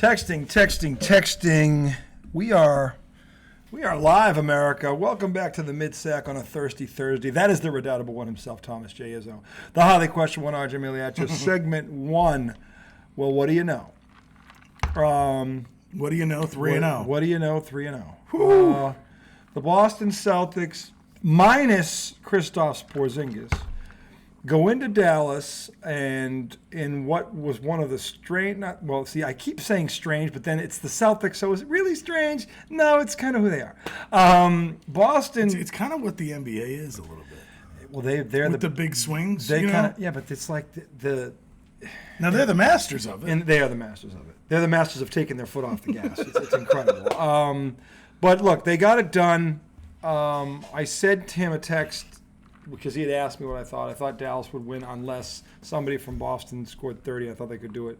Texting. We are live, America. Welcome back to the Mid-Sack on a thirsty Thursday. That is the redoubtable one himself, Thomas J. Izzo. The highly questioned one, RJ Miliaccio. Segment 1. Well, what do you know? What do you know? 3-0. What do you know? 3-0. The Boston Celtics, minus Kristaps Porzingis, go into Dallas, and in what was one of the I keep saying strange, but then it's the Celtics, so is it really strange? No, it's kind of who they are. Boston. It's kind of what the NBA is a little bit. Well, they're with the big swings. They kind of, yeah, but it's like the. Now they're the masters of it. And they are the masters of it. They're the masters of taking their foot off the gas. It's incredible. But look, they got it done. I sent him a text because he had asked me what I thought. I thought Dallas would win unless somebody from Boston scored 30. I thought they could do it.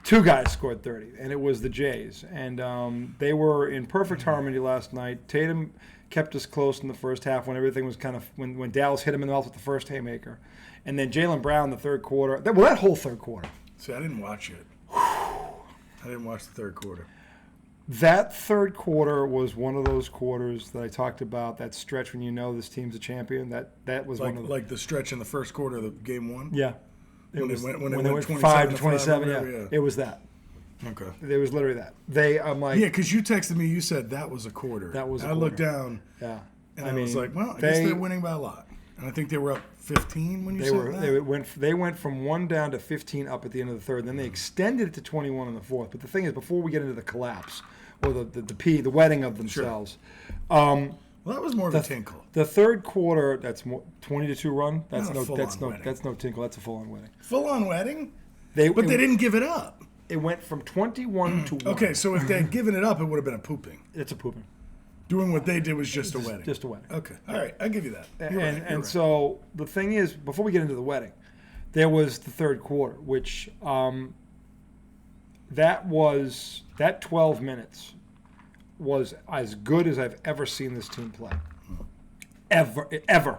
Two guys scored 30, and it was the Jays. And they were in perfect harmony last night. Tatum kept us close in the first half when everything was kind of when Dallas hit him in the mouth with the first haymaker. And then Jaylen Brown the third quarter. That whole third quarter. See, I didn't watch it. I didn't watch the third quarter. That third quarter was one of those quarters that I talked about, that stretch when you know this team's a champion. That was one of like the stretch in the first quarter of the game one? Yeah. When they went 5 to 27, yeah. It was that. Okay. It was literally that. Yeah, because you texted me, you said that was a quarter. That was a quarter. I looked down. Yeah. And I was like, well, I guess they're winning by a lot. And I think they were up 15 when you said that. They went from 1 down to 15 up at the end of the third. Then they extended it to 21 in the fourth. But the thing is, before we get into the collapse or the wedding of themselves, well, that was more of a tinkle. The third quarter, that's 20-2 run. That's no tinkle. That's a full-on wedding. Full-on wedding? They didn't give it up. It went from 21 to 1. Okay, so if they had given it up, it would have been a pooping. It's a pooping. Doing what they did was just a wedding. Just a wedding. Okay. All right. I'll give you that. And so the thing is, before we get into the wedding, there was the third quarter, which that 12 minutes was as good as I've ever seen this team play. Ever.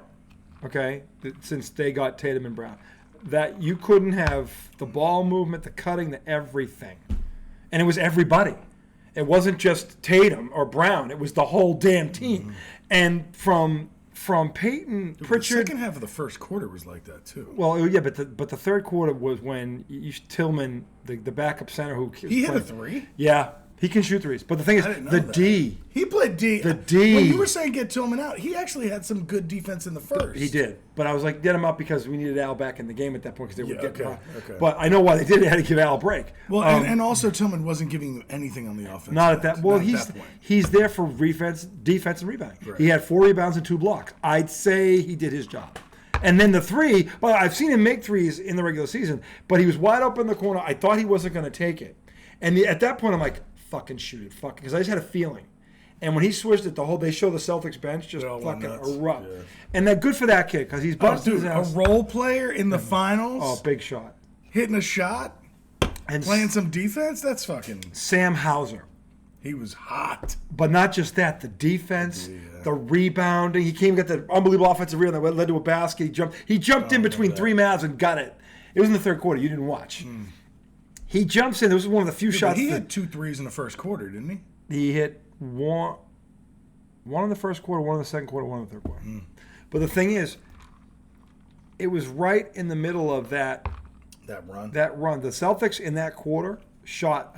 Okay? Since they got Tatum and Brown. That you couldn't have the ball movement, the cutting, the everything. And it was everybody. It wasn't just Tatum or Brown. It was the whole damn team. Mm-hmm. And from Peyton Pritchard, the second half of the first quarter was like that too. Well, yeah, but the third quarter was when Tillman, the backup center, he hit a three. Yeah. He can shoot threes. But the thing is, D. He played D. The D. When you were saying get Tillman out, he actually had some good defense in the first. He did. But I was like, get him up because we needed Al back in the game at that point because they were getting hot. Okay. But I know why they did it. They had to give Al a break. Well, and also Tillman wasn't giving you anything on the offense. Not at that. Well, he's there for defense and rebounding. Right. He had 4 rebounds and 2 blocks. I'd say he did his job. And then the three, well, I've seen him make threes in the regular season, but he was wide open in the corner. I thought he wasn't going to take it. And at that point, I'm like, fucking shoot it, because I just had a feeling. And when he switched it, they show the Celtics bench just fucking erupt. Yeah. And they're good for that kid because he's busting his ass. A role player in the finals. Oh, big shot. Hitting a shot and playing some defense. That's fucking. Sam Hauser. He was hot. But not just that, the defense, the rebounding. He came and got the unbelievable offensive rebound that led to a basket. He jumped in between 3 Mavs and got it. It was in the third quarter. You didn't watch. He jumps in. This was one of the few shots. He hit 2 threes in the first quarter, didn't he? He hit one in the first quarter, one in the second quarter, one in the third quarter. But the thing is, it was right in the middle of that run. The Celtics in that quarter shot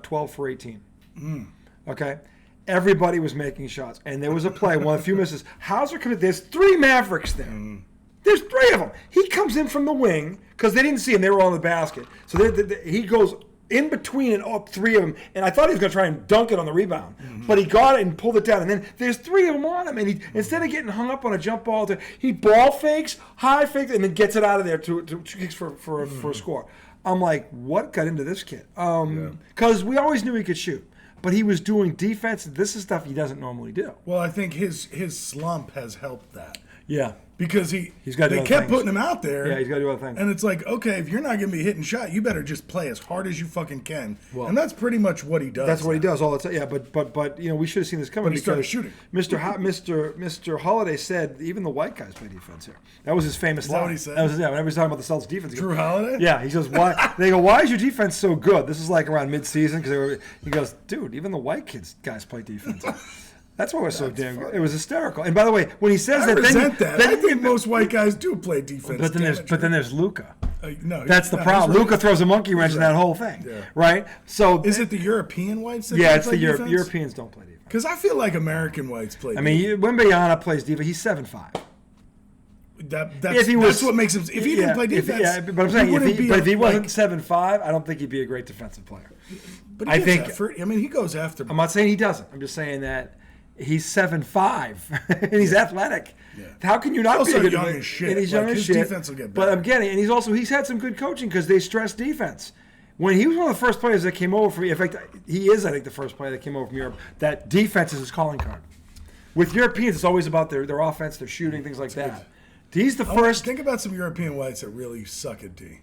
12 for 18. Okay? Everybody was making shots. And there was a play, one of the few misses. Hauser committed. There's 3 Mavericks there. There's 3 of them. He comes in from the wing because they didn't see him. They were on the basket. So he goes in between and up 3 of them. And I thought he was going to try and dunk it on the rebound. But he got it and pulled it down. And then there's 3 of them on him. And instead of getting hung up on a jump ball, he ball fakes, high fakes, and then gets it out of there to kicks for a score. I'm like, what got into this kid? Because we always knew he could shoot. But he was doing defense. This is stuff he doesn't normally do. Well, I think his slump has helped that. Yeah. because he's got. They kept putting him out there. Yeah, he's got to do other things. And it's like, okay, if you're not going to be hitting shot, you better just play as hard as you fucking can. Well, and that's pretty much what he does. That's what he does all the time. Yeah, but we should have seen this coming. But he started shooting. Mr. Holiday said even the white guys play defense here. That was his famous line. Is that what he said? That was, whenever he's talking about the Celtics defense. Drew Holiday? Yeah, he says, why? They go, why is your defense so good? This is like around mid-season he goes, dude, even the white guys play defense. That's why we're so damn good. It was hysterical. And by the way, when he says I think most white guys do play defense. But then there's Luka. No, that's the problem. Luka throws a monkey wrench in that whole thing, right? So is it the European whites? It's the Europeans don't play defense. Because I feel like American whites play. I mean, Wembanyama plays defense. He's 7'5". That's what makes him. If he didn't play defense, but I'm saying if he wasn't 7'5", I don't think he'd be a great defensive player. But I think effort. I mean, he goes after. I'm not saying he doesn't. I'm just saying that he's 7'5" and he's athletic. Yeah. How can you not be a good young as shit? And he's young as shit. Defense will get better. But I'm getting, and he's had some good coaching because they stress defense. When he was one of the first players that came over from, in fact, he is, I think, the first player that came over from Europe. That defense is his calling card. With Europeans, it's always about their offense, their shooting, things like that. He's the first. Think about some European whites that really suck at D.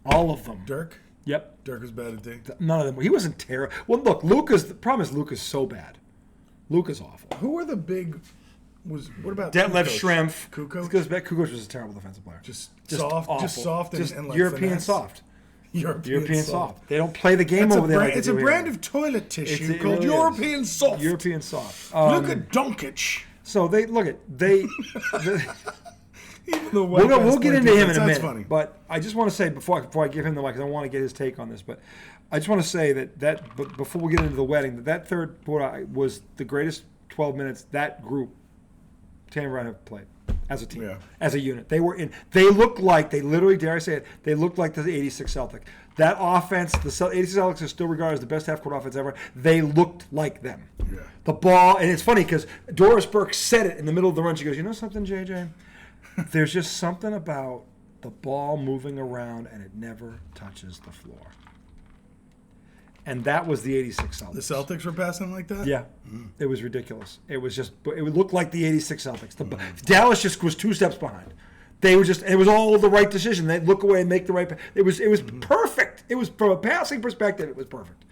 All of them. Dirk. Yep. Dirk was bad at D. None of them. He wasn't terrible. Well, look, the problem is Luka's so bad. Luka's awful. Who were the big? What about Detlef Schrempf? Kukoc? Kukoc was a terrible defensive player. Just soft, awful. Just soft, and like European finesse. Soft. European soft. They don't play the game over there. It's a brand of toilet tissue called European Soft. European Soft. Luka Doncic. So they look at they. Even the we'll get into him in a minute. Funny. But I just want to say before I give him the mic, because I want to get his take on this. But I just want to say that before we get into the wedding, that third quarter was the greatest 12 minutes that group, Tatum-Brown, have played as a team, as a unit. They were in. They looked like, they literally, dare I say it, they looked like the 86 Celtics. That offense, the 86 Celtics are still regarded as the best half-court offense ever. They looked like them. Yeah. The ball, and it's funny because Doris Burke said it in the middle of the run. She goes, you know something, JJ? There's just something about the ball moving around and it never touches the floor. And that was the 86 Celtics. The Celtics were passing like that? Yeah. It was ridiculous. It would look like the 86 Celtics. Dallas just was 2 steps behind. They were just, it was all the right decision. They'd look away and make the right, it was perfect. It was, from a passing perspective, it was perfect.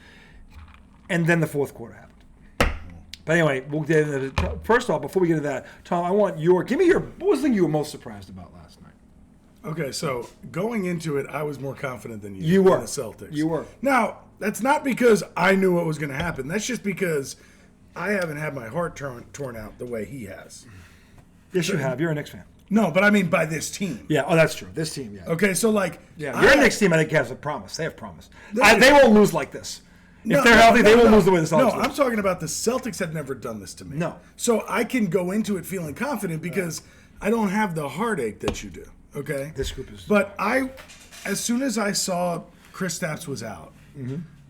And then the fourth quarter happened. But anyway, we'll get into it. First off, before we get into that, Tom, I want give me what was the thing you were most surprised about last night? Okay, so going into it, I was more confident than you. You were. In the Celtics. You were. Now, that's not because I knew what was going to happen. That's just because I haven't had my heart torn out the way he has. Yes, you have. You're a Knicks fan. No, but I mean by this team. Yeah, that's true. This team, yeah. Okay, so like... Yeah, your Knicks team, I think, has a promise. They have promise. They won't lose like this. If they're healthy, they won't lose the way the Celtics lose. No, I'm talking about the Celtics have never done this to me. No. So I can go into it feeling confident because I don't have the heartache that you do, okay? This group is... But as soon as I saw Kristaps was out,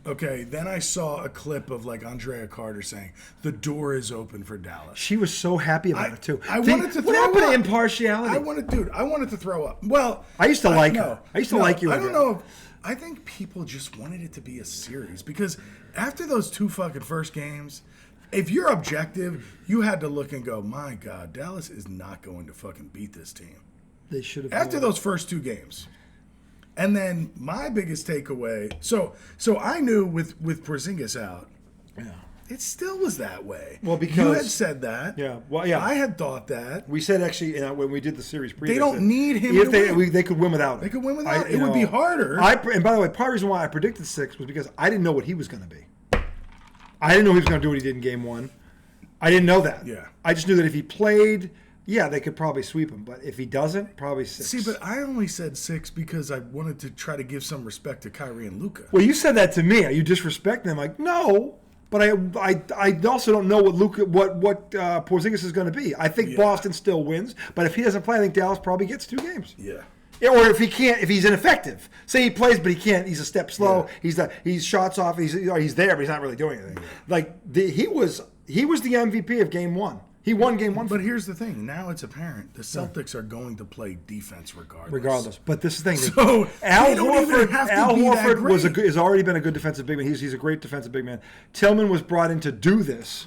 okay, then I saw a clip of like Andrea Carter saying, the door is open for Dallas. She was so happy about it, too. I wanted to throw up. What happened to impartiality? I wanted to throw up. Well... I used to like her. I used to like you. I don't know. I think people just wanted it to be a series because after those 2 fucking first games, if you're objective, you had to look and go, my God, Dallas is not going to fucking beat this team. They should have. After those first 2 games. And then my biggest takeaway, so I knew with Porzingis out, it still was that way. Well, because you had said that. Yeah. Well, yeah. I had thought that. We said actually when we did the series preview, they don't need him to win. They could win without him. They could win without him. It would be harder. And by the way, part of the reason why I predicted 6 was because I didn't know what he was going to be. I didn't know he was going to do what he did in Game 1. I didn't know that. Yeah. I just knew that if he played, they could probably sweep him. But if he doesn't, probably 6. See, but I only said 6 because I wanted to try to give some respect to Kyrie and Luka. Well, you said that to me. Are you disrespecting them? Like, no. But I also don't know what Porzingis is going to be. I think Boston still wins, but if he doesn't play, I think Dallas probably gets 2 games. Yeah. Or if he's ineffective. Say he plays, but he can't. He's a step slow. Yeah. He's shots off. He's there, but he's not really doing anything. Yeah. Like he was the MVP of Game 1. He won Game 1. But here's the thing. Now it's apparent the Celtics are going to play defense regardless. But this is the thing. So Al Horford has already been a good defensive big man. He's a great defensive big man. Tillman was brought in to do this.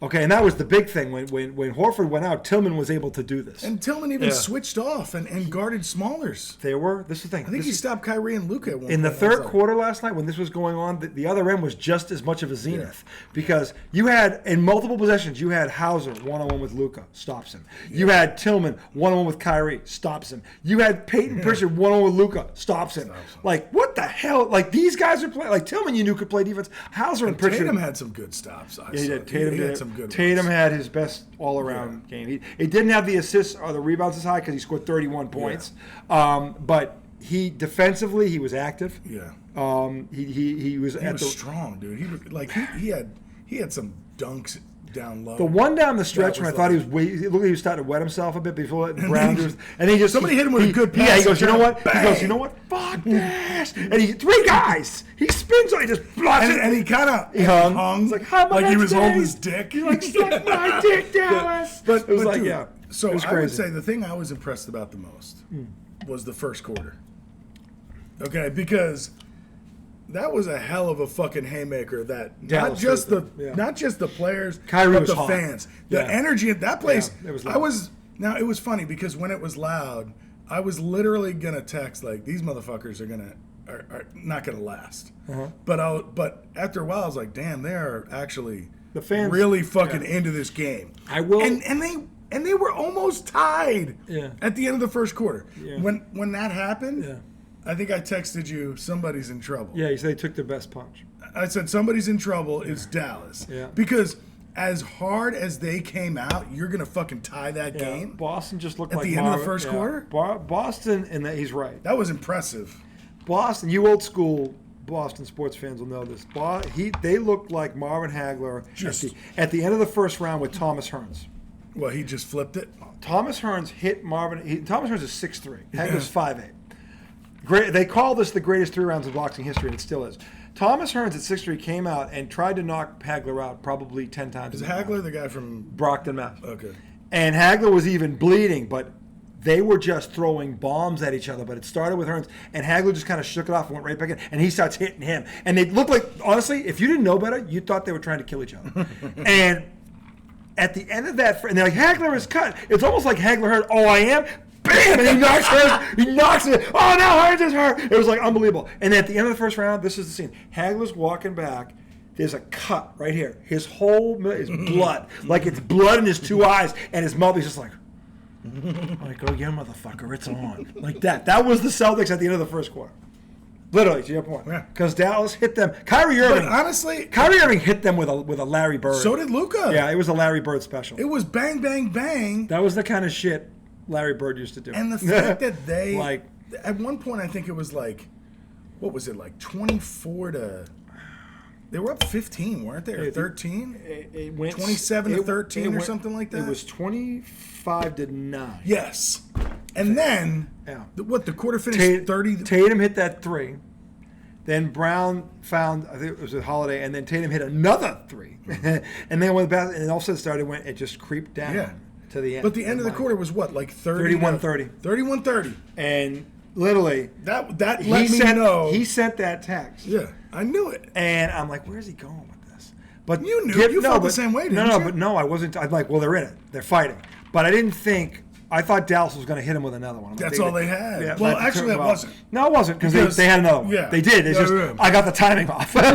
Okay, and that was the big thing. When Horford went out, Tillman was able to do this. And Tillman even switched off and guarded smallers. This is the thing. I think he stopped Kyrie and Luka at one in point. the third quarter last night when this was going on. The other end was just as much of a zenith because you had, in multiple possessions, you had Hauser one-on-one with Luka, stops him. You had Tillman one-on-one with Kyrie, stops him. You had Peyton Pritchard one-on-one with Luka, stops him. Like, what the hell? Like, these guys are playing. Like, Tillman, you knew could play defense. Hauser and Pritchard. Tatum had some good stops. He did. Tatum had some good Tatum ones. had his best all-around game. He didn't have the assists or the rebounds as high because he scored 31 points. But he defensively he was active. Yeah. He was strong, dude. He had some dunks down low. The one down the stretch when I thought he looked like he was starting to wet himself a bit before Brown and he just somebody hit him with a good pass. Yeah, he goes, you know what? Bang. He goes, you know what? Fuck this! And he three guys. He spins on, he just blocks it. And he kind of hung. He's like he was holding his dick. He's like, suck my dick, Dallas. But it was dude, So it was I crazy. would say the thing I was impressed about the most was the first quarter. Okay, because that was a hell of a fucking haymaker. That not just the players, Kyrie but was the hot. fans. The energy at that place. Yeah, it was loud. It was funny because when it was loud, I was literally gonna text like these motherfuckers are not gonna last. But after a while, I was like, damn, they are actually the fans really fucking into this game. I will, and they were almost tied at the end of the first quarter. Yeah. When that happened, I think I texted you, somebody's in trouble. Yeah, you said they took their best punch. I said, somebody's in trouble, it's Dallas. Yeah. Because as hard as they came out, you're going to fucking tie that game. Boston just looked at like the end of the first quarter? Boston, and he's right. That was impressive. Boston, you old school Boston sports fans will know this. They looked like Marvin Hagler at the end of the first round with Thomas Hearns. Well, he just flipped it? Thomas Hearns hit Marvin. Thomas Hearns is 6'3". Hagler's 5'8". Great. They call this the greatest 3 rounds of boxing history, and it still is. Thomas Hearns at 6'3" came out and tried to knock Hagler out probably 10 times. Is Hagler the guy from Brockton, Mass? Okay. And Hagler was even bleeding, but they were just throwing bombs at each other. But it started with Hearns, and Hagler just kind of shook it off and went right back in, and he starts hitting him. And they looked like, honestly, if you didn't know better, you thought they were trying to kill each other. And at the end of that, and they're like, Hagler is cut. It's almost like Hagler heard, oh, I am. Bam! And he knocks Hearns. He knocks it. Oh, now Hearns is hurt. It was like unbelievable. And at the end of the first round, this is the scene. Hagler's walking back. There's a cut right here. His whole is blood. Like it's blood in his 2 eyes. And his mouth is just like go again, motherfucker. It's on. Like that. That was the Celtics at the end of the first quarter. Literally, to your point. Because Dallas hit them. Kyrie Irving. But honestly, Kyrie Irving hit them with a Larry Bird. So did Luka. Yeah, it was a Larry Bird special. It was bang, bang, bang. That was the kind of shit Larry Bird used to do. And the fact that they, at one point, I think it was like, what was it, like 24 to, they were up 15, weren't they, or 13? It went 27 to 13 or something like that? It was 25 to 9. Yes. And then, the quarter finished 30? Tatum hit that 3. Then Brown found, I think it was a Holiday, and then Tatum hit another 3. And then when and all of a sudden it just creeped down. Yeah. To the end. But the end of the quarter was what, like 31-30. 31-30. And literally, that let me know. He sent that text. Yeah, I knew it. And I'm like, where's he going with this? But you knew. You felt the same way, didn't you? But I wasn't. I'm like, well, they're in it. They're fighting. But I didn't think. I thought Dallas was going to hit him with another one. That's all they had. Yeah, well, actually, it wasn't. No, it wasn't because they had another one. Yeah. They did. It's I got the timing off. I thought it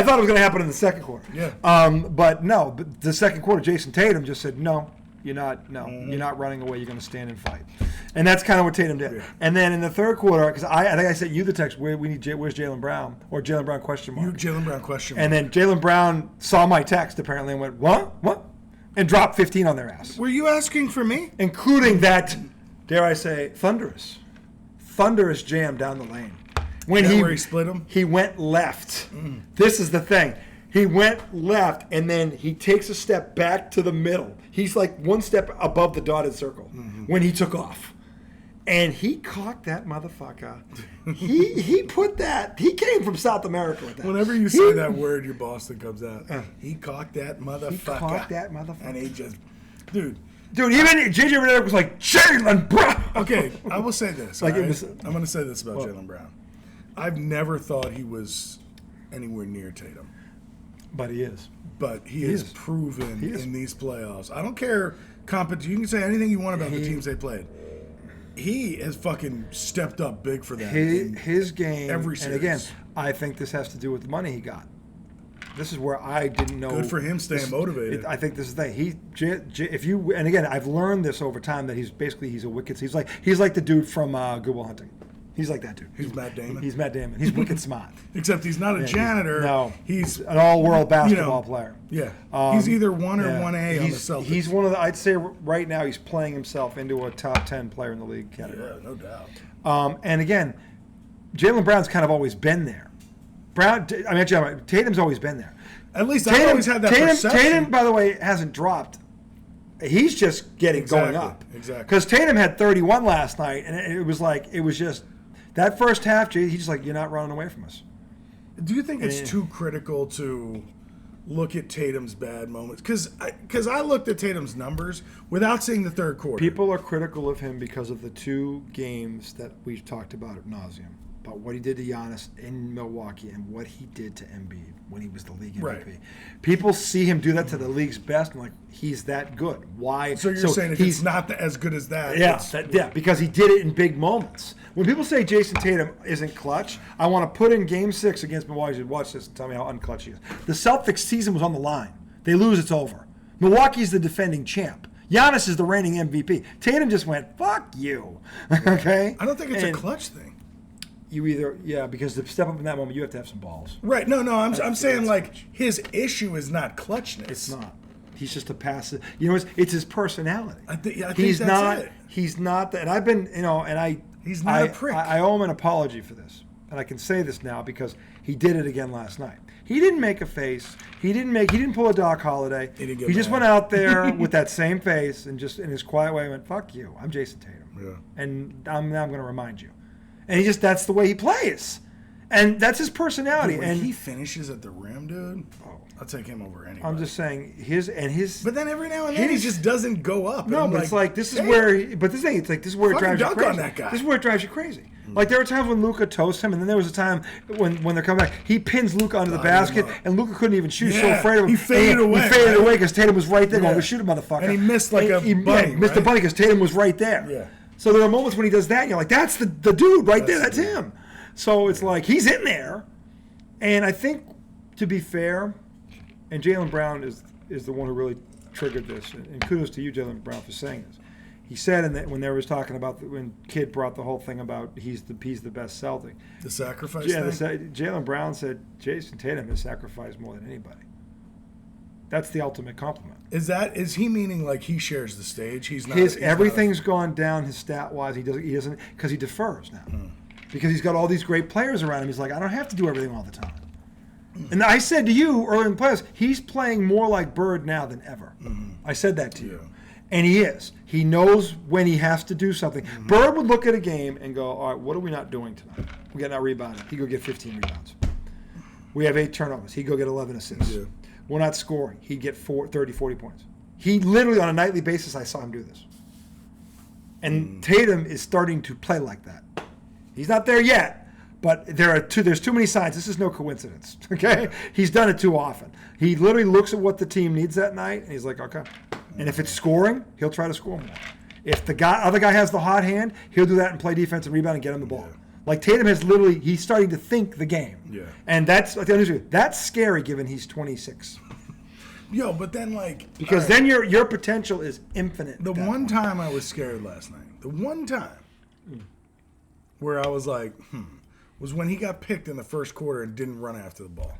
was going to happen in the second quarter. Yeah. But no. But the second quarter, Jason Tatum just said, no, you're not. No, you're not running away. You're going to stand and fight. And that's kind of what Tatum did. Yeah. And then in the third quarter, because I think I sent you the text, where's Jaylen Brown? Or Jaylen Brown question mark. Jaylen Brown question mark. And then Jaylen Brown saw my text apparently and went, what? And dropped 15 on their ass. Were you asking for me? Including that, dare I say, thunderous jam down the lane. Where he split him? He went left. This is the thing. He went left, and then he takes a step back to the middle. He's like one step above the dotted circle when he took off. And he cocked that motherfucker. He put that. He came from South America with that. Whenever you say that word, your Boston comes out. He cocked that motherfucker. He cocked that motherfucker. And he just, dude, even J.J. Redick was like, Jaylen Brown. Okay, I will say this. I'm going to say this about Jaylen Brown. I've never thought he was anywhere near Tatum. But he is. But he is proven in these playoffs. I don't care. You can say anything you want about the teams they played. He has fucking stepped up big for them. His game. Every series. And again, I think this has to do with the money he got. This is where I didn't know. Good for him staying motivated. I think this is the thing. And again, I've learned this over time that he's a wicked. He's like the dude from Good Will Hunting. He's like that dude. He's Matt Damon. He's Matt Damon. He's wicked smart. Except he's not a janitor. He's an all-world basketball player. Yeah. He's either 1 or 1A on the Celtics. He's one of the. I'd say right now he's playing himself into a top 10 player in the league category. Yeah, no doubt. And again, Jaylen Brown's kind of always been there. Tatum's always been there. At least I've always had that perception. Tatum, by the way, hasn't dropped. He's just going up. Exactly. Because Tatum had 31 last night, and it was just that first half. He's just like, you're not running away from us. Do you think it's too critical to look at Tatum's bad moments? Because I looked at Tatum's numbers without seeing the third quarter. People are critical of him because of the 2 games that we've talked about ad nauseum. About what he did to Giannis in Milwaukee and what he did to Embiid when he was the league MVP. Right. People see him do that to the league's best and like, he's that good. Why? So you're saying if he's not as good as that? Yeah, because he did it in big moments. When people say Jason Tatum isn't clutch, I want to put in Game 6 against Milwaukee. Watch this and tell me how unclutch he is. The Celtics season was on the line. They lose, it's over. Milwaukee's the defending champ. Giannis is the reigning MVP. Tatum just went, fuck you. Okay? I don't think it's a clutch thing. Because to step up in that moment, you have to have some balls. Right. No, I'm saying like his issue is not clutchness. It's not. He's just a passive. You know, it's his personality. I think he's that's not. it. He's not that. And I've been, He's not a prick. I owe him an apology for this, and I can say this now because he did it again last night. He didn't make a face. He didn't pull a Doc Holliday. He just went out there with that same face and just in his quiet way went, "Fuck you. I'm Jason Tatum." Yeah. And I'm going to remind you. And that's the way he plays. And that's his personality. When and he finishes at the rim, dude, I'll take him over anybody. I'm just saying his. But then every now and then he just doesn't go up. No, but it's like this is where. But this thing, it's like this is where it drives you crazy. On that guy. This is where it drives you crazy. Like there were times when Luka toasts him, and then there was a time when they're coming back, he pins Luka under the basket, and Luka couldn't even shoot. So afraid of him, he faded away. He faded away because Tatum was right there. Going, "Shoot him, motherfucker!" And he missed like a bunny. He missed the bunny because Tatum was right there. Yeah. So there are moments when he does that, and you're like, "That's the dude right there. That's him." So it's like he's in there, and I think to be fair, and Jaylen Brown is the one who really triggered this, and kudos to you, Jaylen Brown, for saying this. He said when they was talking about when Kid brought the whole thing about he's the best Celtic. The sacrifice thing? Jaylen Brown said Jason Tatum has sacrificed more than anybody. That's the ultimate compliment. Is he meaning like he shares the stage? He's not. Everything's gone down his stat wise. He doesn't because he defers now. Because he's got all these great players around him. He's like, I don't have to do everything all the time. And I said to you earlier in the playoffs, he's playing more like Bird now than ever. I said that to you. And he is. He knows when he has to do something. Bird would look at a game and go, all right, what are we not doing tonight? We're getting our rebounding. He'd go get 15 rebounds. We have 8 turnovers. He'd go get 11 assists. Yeah. We're not scoring. He'd get 30, 40 points. He literally, on a nightly basis, I saw him do this. And Tatum is starting to play like that. He's not there yet, but there's too many signs. This is no coincidence, okay? He's done it too often. He literally looks at what the team needs that night, and he's like, okay. And if it's scoring, he'll try to score more. If the other guy has the hot hand, he'll do that and play defense and rebound and get him the ball. Yeah. Like Tatum has literally, he's starting to think the game. Yeah. And that's scary given he's 26. Yo, but then like... Because then your potential is infinite. The one time I was scared last night, the one time where I was like, was when he got picked in the first quarter and didn't run after the ball.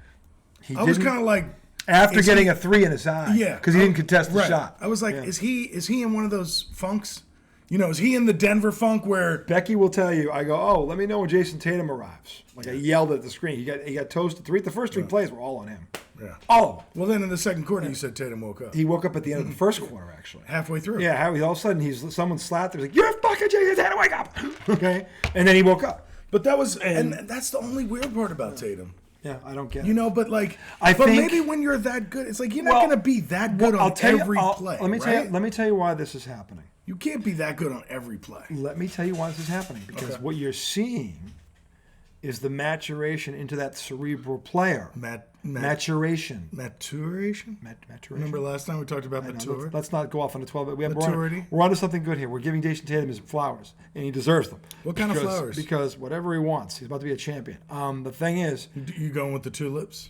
I was kind of like... After getting a 3 in his eye. Yeah. Because he didn't contest the shot. I was like, is he in one of those funks? You know, is he in the Denver funk where... Becky will tell you, I go, let me know when Jason Tatum arrives. Like I yelled at the screen. He got toasted. The first 3 plays were all on him. Yeah. All. Well, then in the second quarter, you said Tatum woke up. He woke up at the end of the first quarter, actually. Halfway through. Yeah, all of a sudden, someone slapped him. He's like, you're fucking Jason Tatum, wake up. Okay? And then he woke up. But that was... And that's the only weird part about Tatum. Yeah, I don't get it. You know, but like... but maybe when you're that good, it's like you're not going to be that good on every play, Let me tell you why this is happening. You can't be that good on every play. Let me tell you why this is happening. Because what you're seeing is the maturation into that cerebral player. Maturation. Maturation? Remember last time we talked about mature? Let's not go off on the 12. But Maturity? We're on to something good here. We're giving Jason Tatum his flowers, and he deserves them. What kind of flowers? Because whatever he wants. He's about to be a champion. The thing is... You going with the tulips?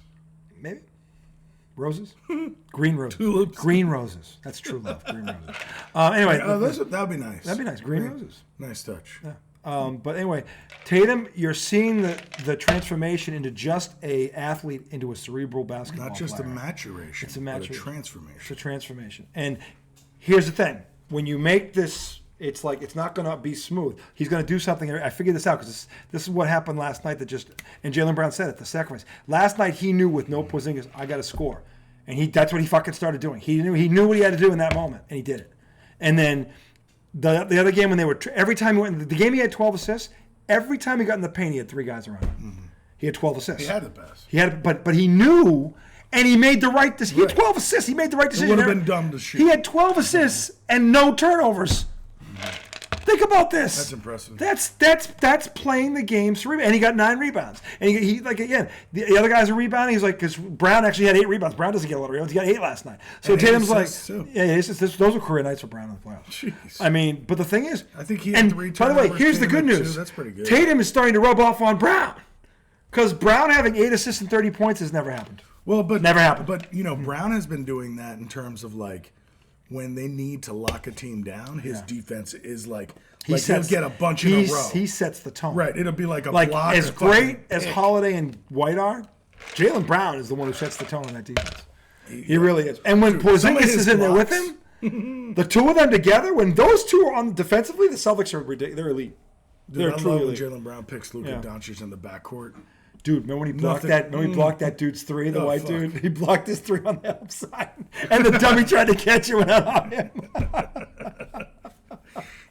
Maybe. Roses? Green roses. Tulips. Green roses. That's true love. Green roses. Anyway. That'd be nice. That'd be nice. Green roses. Nice touch. Yeah. But anyway, Tatum, you're seeing the transformation into just a athlete into a cerebral basketball Not just player. a maturation. It's a transformation. It's a transformation. And here's the thing. When you make this, it's like it's not going to be smooth. He's going to do something. I figured this out because this is what happened last night and Jaylen Brown said it, the sacrifice. Last night he knew with no Porzingis, I got to score. And that's what he fucking started doing. He knew what he had to do in that moment, and he did it. And then the other game when they were every time he went the game he had 12 assists. Every time he got in the paint, he had 3 guys around him. Mm-hmm. He had 12 assists. He had the best. But he knew, and he made the right decision. He had 12 assists. He made the right decision. It would have been dumb to shoot. He had 12 assists and no turnovers. Think about this. That's impressive. That's playing the game cerebral. And he got 9 rebounds. And he like again, the other guys are rebounding. He's like, because Brown actually had 8 rebounds. Brown doesn't get a lot of rebounds. He got 8 last night. So and Tatum's like, too. yeah, those were career nights for Brown in the playoffs. Jeez. I mean, but the thing is, I think he had 3 turnovers. By the way, here's the good news. That's pretty good. Tatum is starting to rub off on Brown, because Brown having 8 assists and 30 points has never happened. Well, but never happened. But Brown has been doing that in terms of like when they need to lock a team down. His defense is like. He'll get a bunch in a row. He sets the tone. Right. It'll be like a block. As great as Holiday and White are, Jaylen Brown is the one who sets the tone on that defense. He really is. And when Porzingis is in there with him, the two of them together, when those two are on defensively, the Celtics are ridiculous. They're elite. They're truly elite. Jaylen Brown picks Luka Doncic in the backcourt. Dude, remember when he blocked that? When he blocked that dude's 3, the white dude? He blocked his 3 on the outside, and the dummy tried to catch it without on him.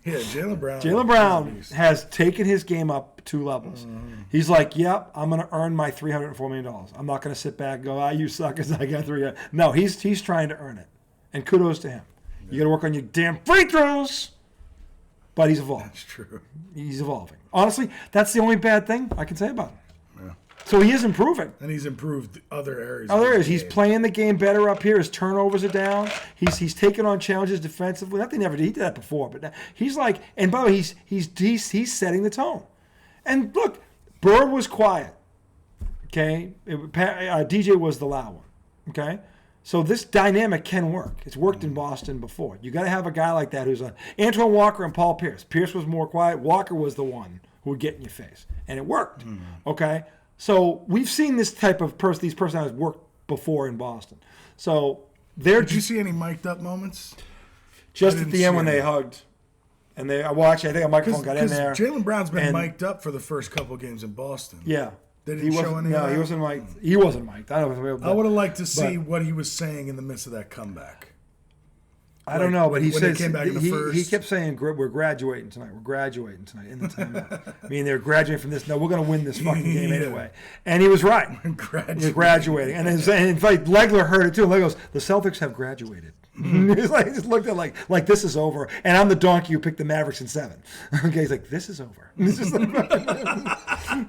Yeah, Jaylen Brown. Jaylen Brown has taken his game up 2 levels. He's like, yep, I'm going to earn my $304 million. I'm not going to sit back and go, you suckers, I got 3. No, he's trying to earn it. And kudos to him. You got to work on your damn free throws. But he's evolving. That's true. He's evolving. Honestly, that's the only bad thing I can say about him. Yeah. So he is improving. And he's improved other areas. He's playing the game better up here. His turnovers are down. He's taking on challenges defensively. Not that he never did. He did that before, but he's like. And by the way, he's setting the tone. And look, Bird was quiet. Okay, DJ was the loud one. Okay, so this dynamic can work. It's worked in Boston before. You got to have a guy like that who's Antoine Walker and Paul Pierce. Pierce was more quiet. Walker was the one who would get in your face, and it worked. Okay. So we've seen this type of these personalities work before in Boston. So did you see any mic'd up moments? Just at the end when they hugged, and I think a microphone got in there. Jaylen Brown's been mic'd up for the first couple games in Boston. Yeah, they didn't show any. No, he wasn't mic'd. He wasn't mic'd. I would have liked to see what he was saying in the midst of that comeback. I don't know, but he said he kept saying we're graduating tonight. We're graduating tonight in the timeout. I mean, they're graduating from this. No, we're going to win this fucking game anyway. And he was right. We're graduating. And in fact, Legler heard it too. Legler goes, "The Celtics have graduated." He's like, just looked at like this is over. And I'm the donkey who picked the Mavericks in 7. Okay, he's like, this is over. It's just like,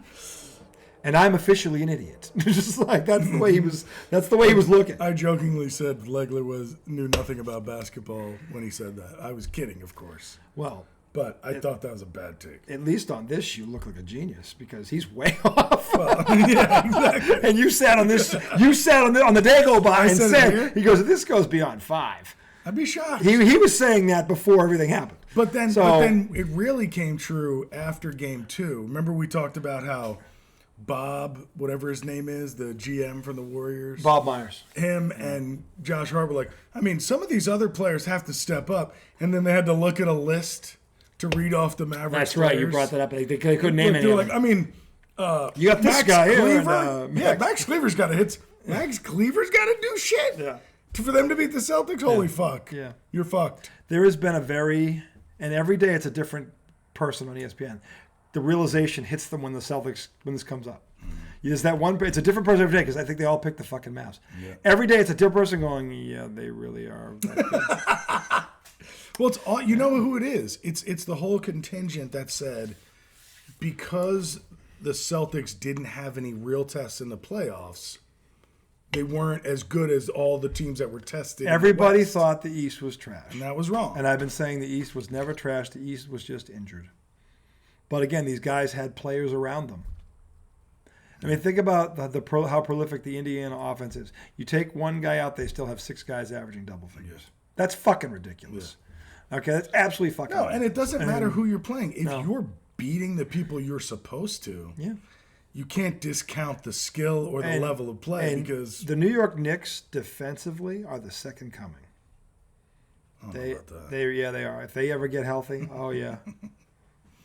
and I'm officially an idiot. Just like that's the way he was. That's the way he was looking. I jokingly said Legler knew nothing about basketball when he said that. I was kidding, of course. Well, but I thought that was a bad take. At least on this, you look like a genius because he's way off. Well, yeah, exactly. And you sat on this. You sat on the day go by and said, "He goes, this goes beyond 5." I'd be shocked. He was saying that before everything happened. But then it really came true after Game 2. Remember we talked about how Bob, whatever his name is, the GM from the Warriors. Bob Myers. Him and Josh Hart some of these other players have to step up. And then they had to look at a list to read off the Mavericks. That's right. Players. You brought that up. They couldn't name any. You got this Max guy here. Max Cleaver's got to hit. Max Cleaver's got to do shit. Yeah. For them to beat the Celtics, holy fuck. Yeah. You're fucked. There has been and every day it's a different person on ESPN. The realization hits them when this comes up. There's that one. It's a different person every day because I think they all pick the fucking Mavs. Yeah. Every day it's a different person going, yeah, they really are. Well, it's all, you know who it is. It's the whole contingent that said because the Celtics didn't have any real tests in the playoffs, they weren't as good as all the teams that were tested. Everybody thought the East was trash. And that was wrong. And I've been saying the East was never trash. The East was just injured. But again, these guys had players around them. I mean, think about how prolific the Indiana offense is. You take one guy out, they still have 6 guys averaging double figures. That's fucking ridiculous. Yeah. Okay, that's absolutely fucking ridiculous. And it doesn't matter who you're playing. If you're beating the people you're supposed to, you can't discount the skill or the level of play because the New York Knicks defensively are the second coming. I don't know about that. They are. If they ever get healthy, oh yeah.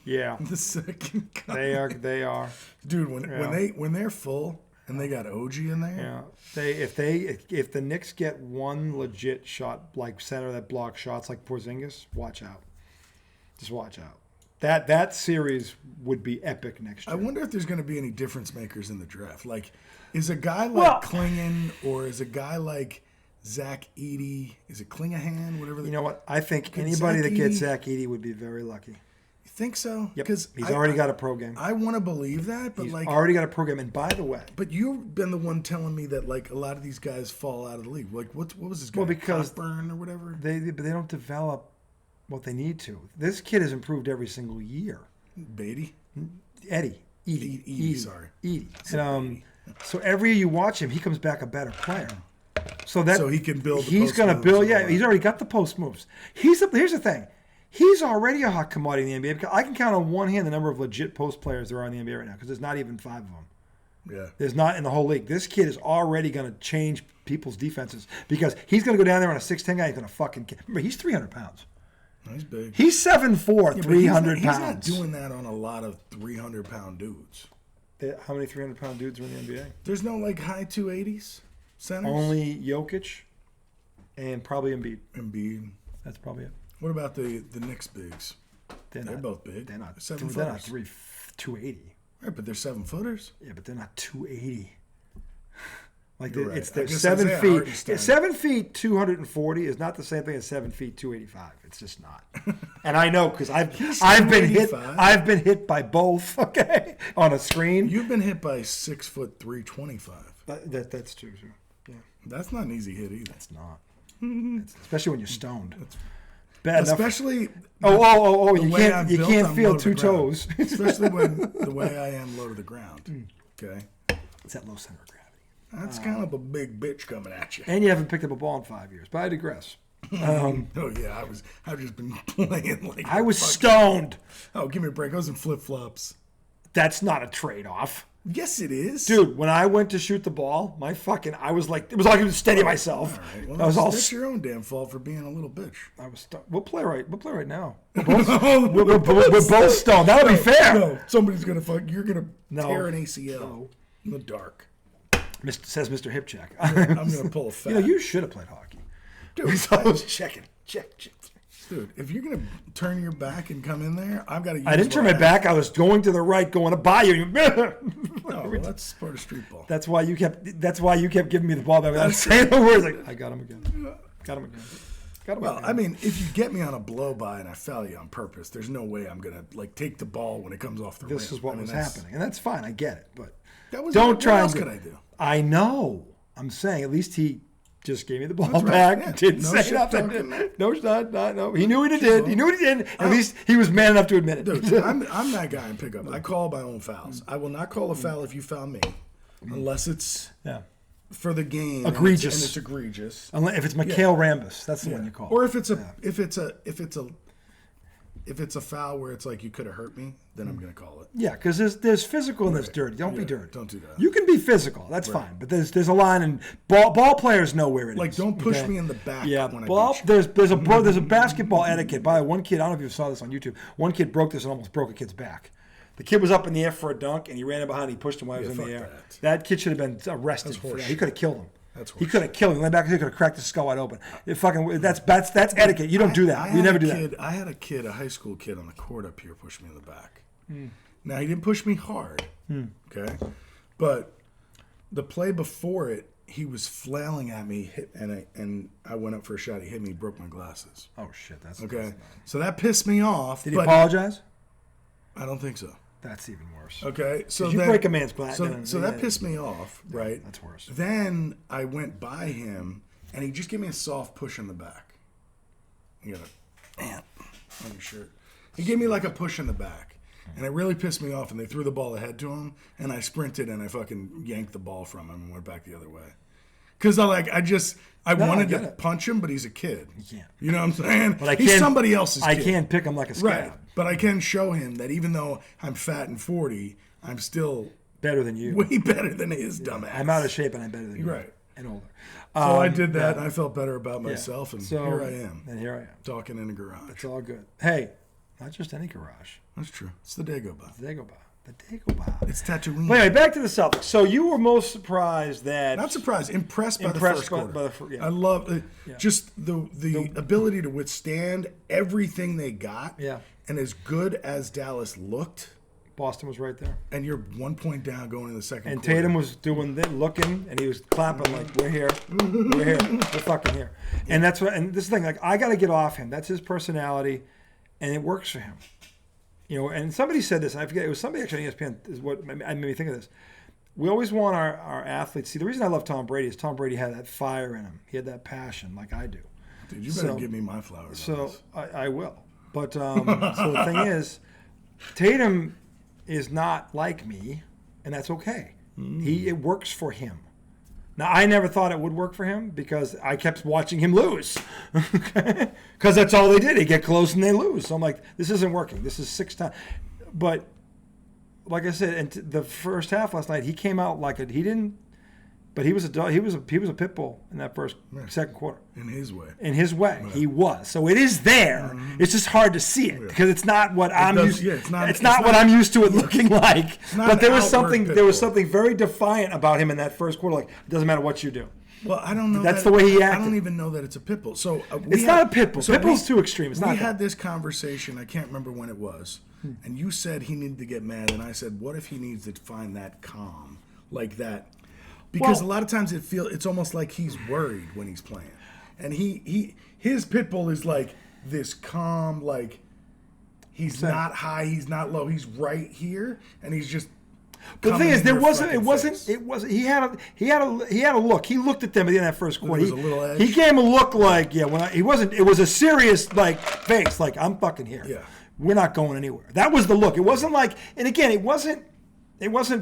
Yeah, the second coming. They are, dude. When they're full and they got OG in there, if the Knicks get one legit shot like center that blocks shots like Porzingis, watch out. Just watch out. That series would be epic next year. I wonder if there's going to be any difference makers in the draft. Like, is a guy like Klingon or is a guy like Zach Edey? Is it Klingahan? Whatever. You know what? I think anybody that gets Zach Edey would be very lucky. Think so? Yep. Because he's already got a pro game. I want to believe that, but he's already got a pro game. And by the way, but you've been the one telling me that like a lot of these guys fall out of the league. Like what was this guy? Well, because Cockburn or whatever. They don't develop what they need to. This kid has improved every single year. Edey. Sorry. Edey. So every year you watch him, he comes back a better player. So he can build. He's going to build. Yeah, he's already got the post moves. Here's the thing. He's already a hot commodity in the NBA. Because I can count on one hand the number of legit post players there are in the NBA right now because there's not even 5 of them. Yeah. There's not in the whole league. This kid is already going to change people's defenses because he's going to go down there on a 6'10" guy. He's going to fucking – remember, he's 300 pounds. He's big. He's 7'4", 300 pounds. He's not doing that on a lot of 300-pound dudes. How many 300-pound dudes are in the NBA? There's no, like, high 280s centers? Only Jokic and probably Embiid. That's probably it. What about the Knicks bigs? They're both big. They're not 7 they're footers. not 280. Right, but they're 7 footers. Yeah, but they're not 280. Like You're it's right. they're 7 feet. Hartenstein. 7 feet 240 is not the same thing as 7 feet 285. It's just not. And I know because I've been hit. I've been hit by both. Okay, on a screen. You've been hit by 6 foot 325. That's true. Yeah, that's not an easy hit either. It's not. Especially when you're stoned. Bad especially enough. You can't feel 2 toes. Especially when the way I am low to the ground. Okay, it's that low center of gravity. That's kind of a big bitch coming at you. And you haven't picked up a ball in 5 years. But I digress. I've just been playing like I was stoned. Oh, give me a break. I was in flip flops. That's not a trade-off. Yes, it is, dude. When I went to shoot the ball, I was like I was steady myself. All right. Well, that's your own damn fault for being a little bitch. I was. We'll play right now. We're both stoned. That'll be fair. No, somebody's gonna fuck. You're gonna tear an ACL in the dark. Says Mr. Hip Check. I'm gonna pull a fat. You should have played hockey. Dude, I was checking. Check. Dude, if you're going to turn your back and come in there, I've got to use I didn't turn my back. I was going to the right, going to buy you. Well, that's part of street ball. That's why you kept giving me the ball back without saying the words. Like, I got him again. Well, I mean, if you get me on a blow by and I foul you on purpose, there's no way I'm going to take the ball when it comes off the rim. This is what was happening. And that's fine. I get it. But what else could I do? I know. I'm saying at least he just gave me the ball back. Yeah. Didn't say nothing. No. He knew what he did. He knew what he did. At least he was man enough to admit it. Dude, I'm that guy in pickup. I call my own fouls. I will not call a foul if you foul me, unless it's for the game. Egregious. And it's egregious. If it's Mikhail Rambis, that's the one you call. Or if it's a foul where it's like you could have hurt me, then I'm going to call it. Yeah, because there's physical and there's dirty. Don't be dirty. Don't do that. You can be physical. That's fine. But there's a line, and ball players know where it is. Like, don't push me in the back when I beat you. There's a basketball etiquette. By the way, one kid, I don't know if you saw this on YouTube, one kid broke this and almost broke a kid's back. The kid was up in the air for a dunk, and he ran in behind and he pushed him while he was in the air. That kid should have been arrested for that. He could have killed him. He could have killed him. He went back and he could have cracked his skull wide open. That's etiquette. You don't do that. You never do that. I had a high school kid on the court up here push me in the back. Now, he didn't push me hard, okay? But the play before it, he was flailing at me, and I went up for a shot. He hit me, broke my glasses. Oh, shit. That's okay. So that pissed me off. Did he apologize? I don't think so. That's even worse. Okay, so you break a man's back. So that pissed me off, right? That's worse. Then I went by him, and he just gave me a soft push in the back. You got a man on your shirt. He gave me like a push in the back, and it really pissed me off. And they threw the ball ahead to him, and I sprinted and I fucking yanked the ball from him and went back the other way. Because I wanted to punch him, but he's a kid. You can't. You know what I'm saying? But he's somebody else's kid. I can't pick him like a scab. Right. But I can show him that even though I'm fat and 40, I'm still better than you. Way better than his dumbass. I'm out of shape and I'm better than you. Right. And older. So I did that, and I felt better about myself, and here I am. And here I am. Talking in a garage. It's all good. Hey, not just any garage. That's true. It's the Dagobah. The Dagobah. It's Tatooine. But anyway, back to the Celtics. So you were most surprised that... Not surprised. Impressed by the first quarter. I love just the ability to withstand everything they got. Yeah. And as good as Dallas looked... Boston was right there. And you're 1 point down going in the second and quarter. Tatum was looking, and he was clapping like, we're here. We're here. We're fucking here. Yeah. And that's what, and this thing, like, I got to get off him. That's his personality, and it works for him. You know, and somebody said this, and I forget, it was somebody actually on ESPN, is what made me think of this. We always want our athletes, see, the reason I love Tom Brady is Tom Brady had that fire in him. He had that passion like I do. Dude, you better give me my flowers. So I will. But so the thing is, Tatum is not like me, and that's okay. It works for him. Now, I never thought it would work for him because I kept watching him lose. Because that's all they did. They get close and they lose. So I'm like, this isn't working. This is 6 times. But like I said, in the first half last night, he came out like he didn't. But he was a pit bull in that second quarter. In his way. In his way, he was. So it is there. It's just hard to see it because it's not what I'm used. Yeah, it's not what I'm used to it looking like. But there was something very defiant about him in that first quarter. Like, it doesn't matter what you do. Well, I don't know. That's the way he acted. I don't even know that it's a pit bull. So it's not a pit bull. Pit bull's too extreme. We had this conversation. I can't remember when it was, and you said he needed to get mad, and I said, what if he needs to find that calm, like that? Because a lot of times it's almost like he's worried when he's playing, and his pit bull is like this calm, like he's not high, he's not low, he's right here, and he's just. But the thing is, He had a look. He looked at them at the end of that first quarter. There was a little edge. He gave him a look like he wasn't. It was a serious face, like I'm fucking here. Yeah, we're not going anywhere. That was the look. It wasn't like, and again, it wasn't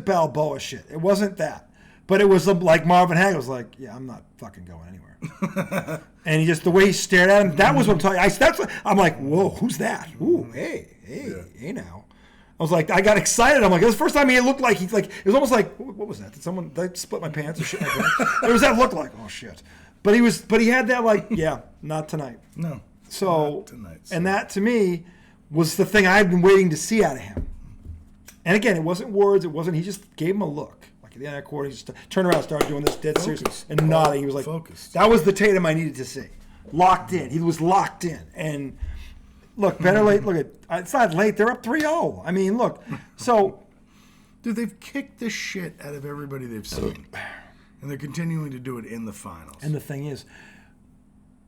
Balboa shit. It wasn't that. But it was like Marvin Hagel was like, yeah, I'm not fucking going anywhere. And the way he stared at him, that was what I'm telling you. I'm like, whoa, who's that? Ooh, hey now. I was like, I got excited. I'm like, that's the first time he looked like it was almost like, what was that? Did I split my pants or shit like that? There was that look like, oh shit. But he had that like, yeah, not tonight. No. So, not tonight, and that to me was the thing I'd been waiting to see out of him. And again, it wasn't words. He just gave him a look. At the end of that quarter, he just turned around and started doing this dead serious and nodding. He was like, focused. That was the Tatum I needed to see. Locked in. He was locked in. And look, better late. Look, it's not late. They're up 3-0. I mean, look. So. Dude, they've kicked the shit out of everybody they've seen. And they're continuing to do it in the finals. And the thing is.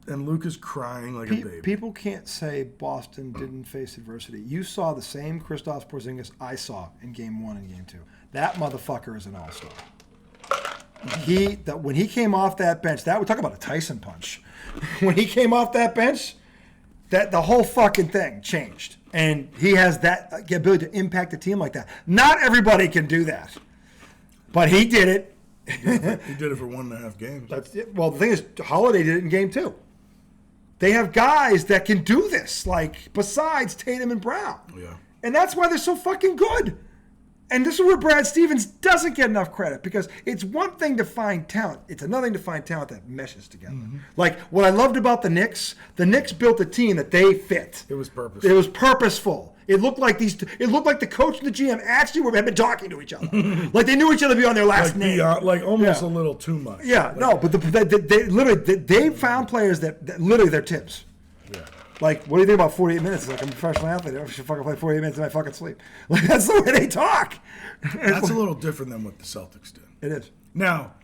And Luka's crying like a baby. People can't say Boston didn't face adversity. You saw the same Kristaps Porzingis I saw in Game 1 and Game 2. That motherfucker is an all-star. When he came off that bench, we're talking about a Tyson punch. When he came off that bench, the whole fucking thing changed. And he has that ability to impact the team like that. Not everybody can do that. But he did it. He did it for 1.5 games. That's it. Well, the thing is, Holiday did it in Game 2. They have guys that can do this, like, besides Tatum and Brown. Yeah. And that's why they're so fucking good. And this is where Brad Stevens doesn't get enough credit, because it's one thing to find talent. It's another thing to find talent that meshes together. Mm-hmm. Like, what I loved about the Knicks built a team that they fit. It was purposeful. It was purposeful. It looked like the coach and the GM actually had been talking to each other. Like they knew each other beyond their last name. Almost a little too much. Yeah, but they found players that literally they're tips. Yeah. Like, what do you think about 48 minutes? Like, I'm a professional athlete. I should fucking play 48 minutes in my fucking sleep. Like, that's the way they talk. That's a little different than what the Celtics did. It is. Now,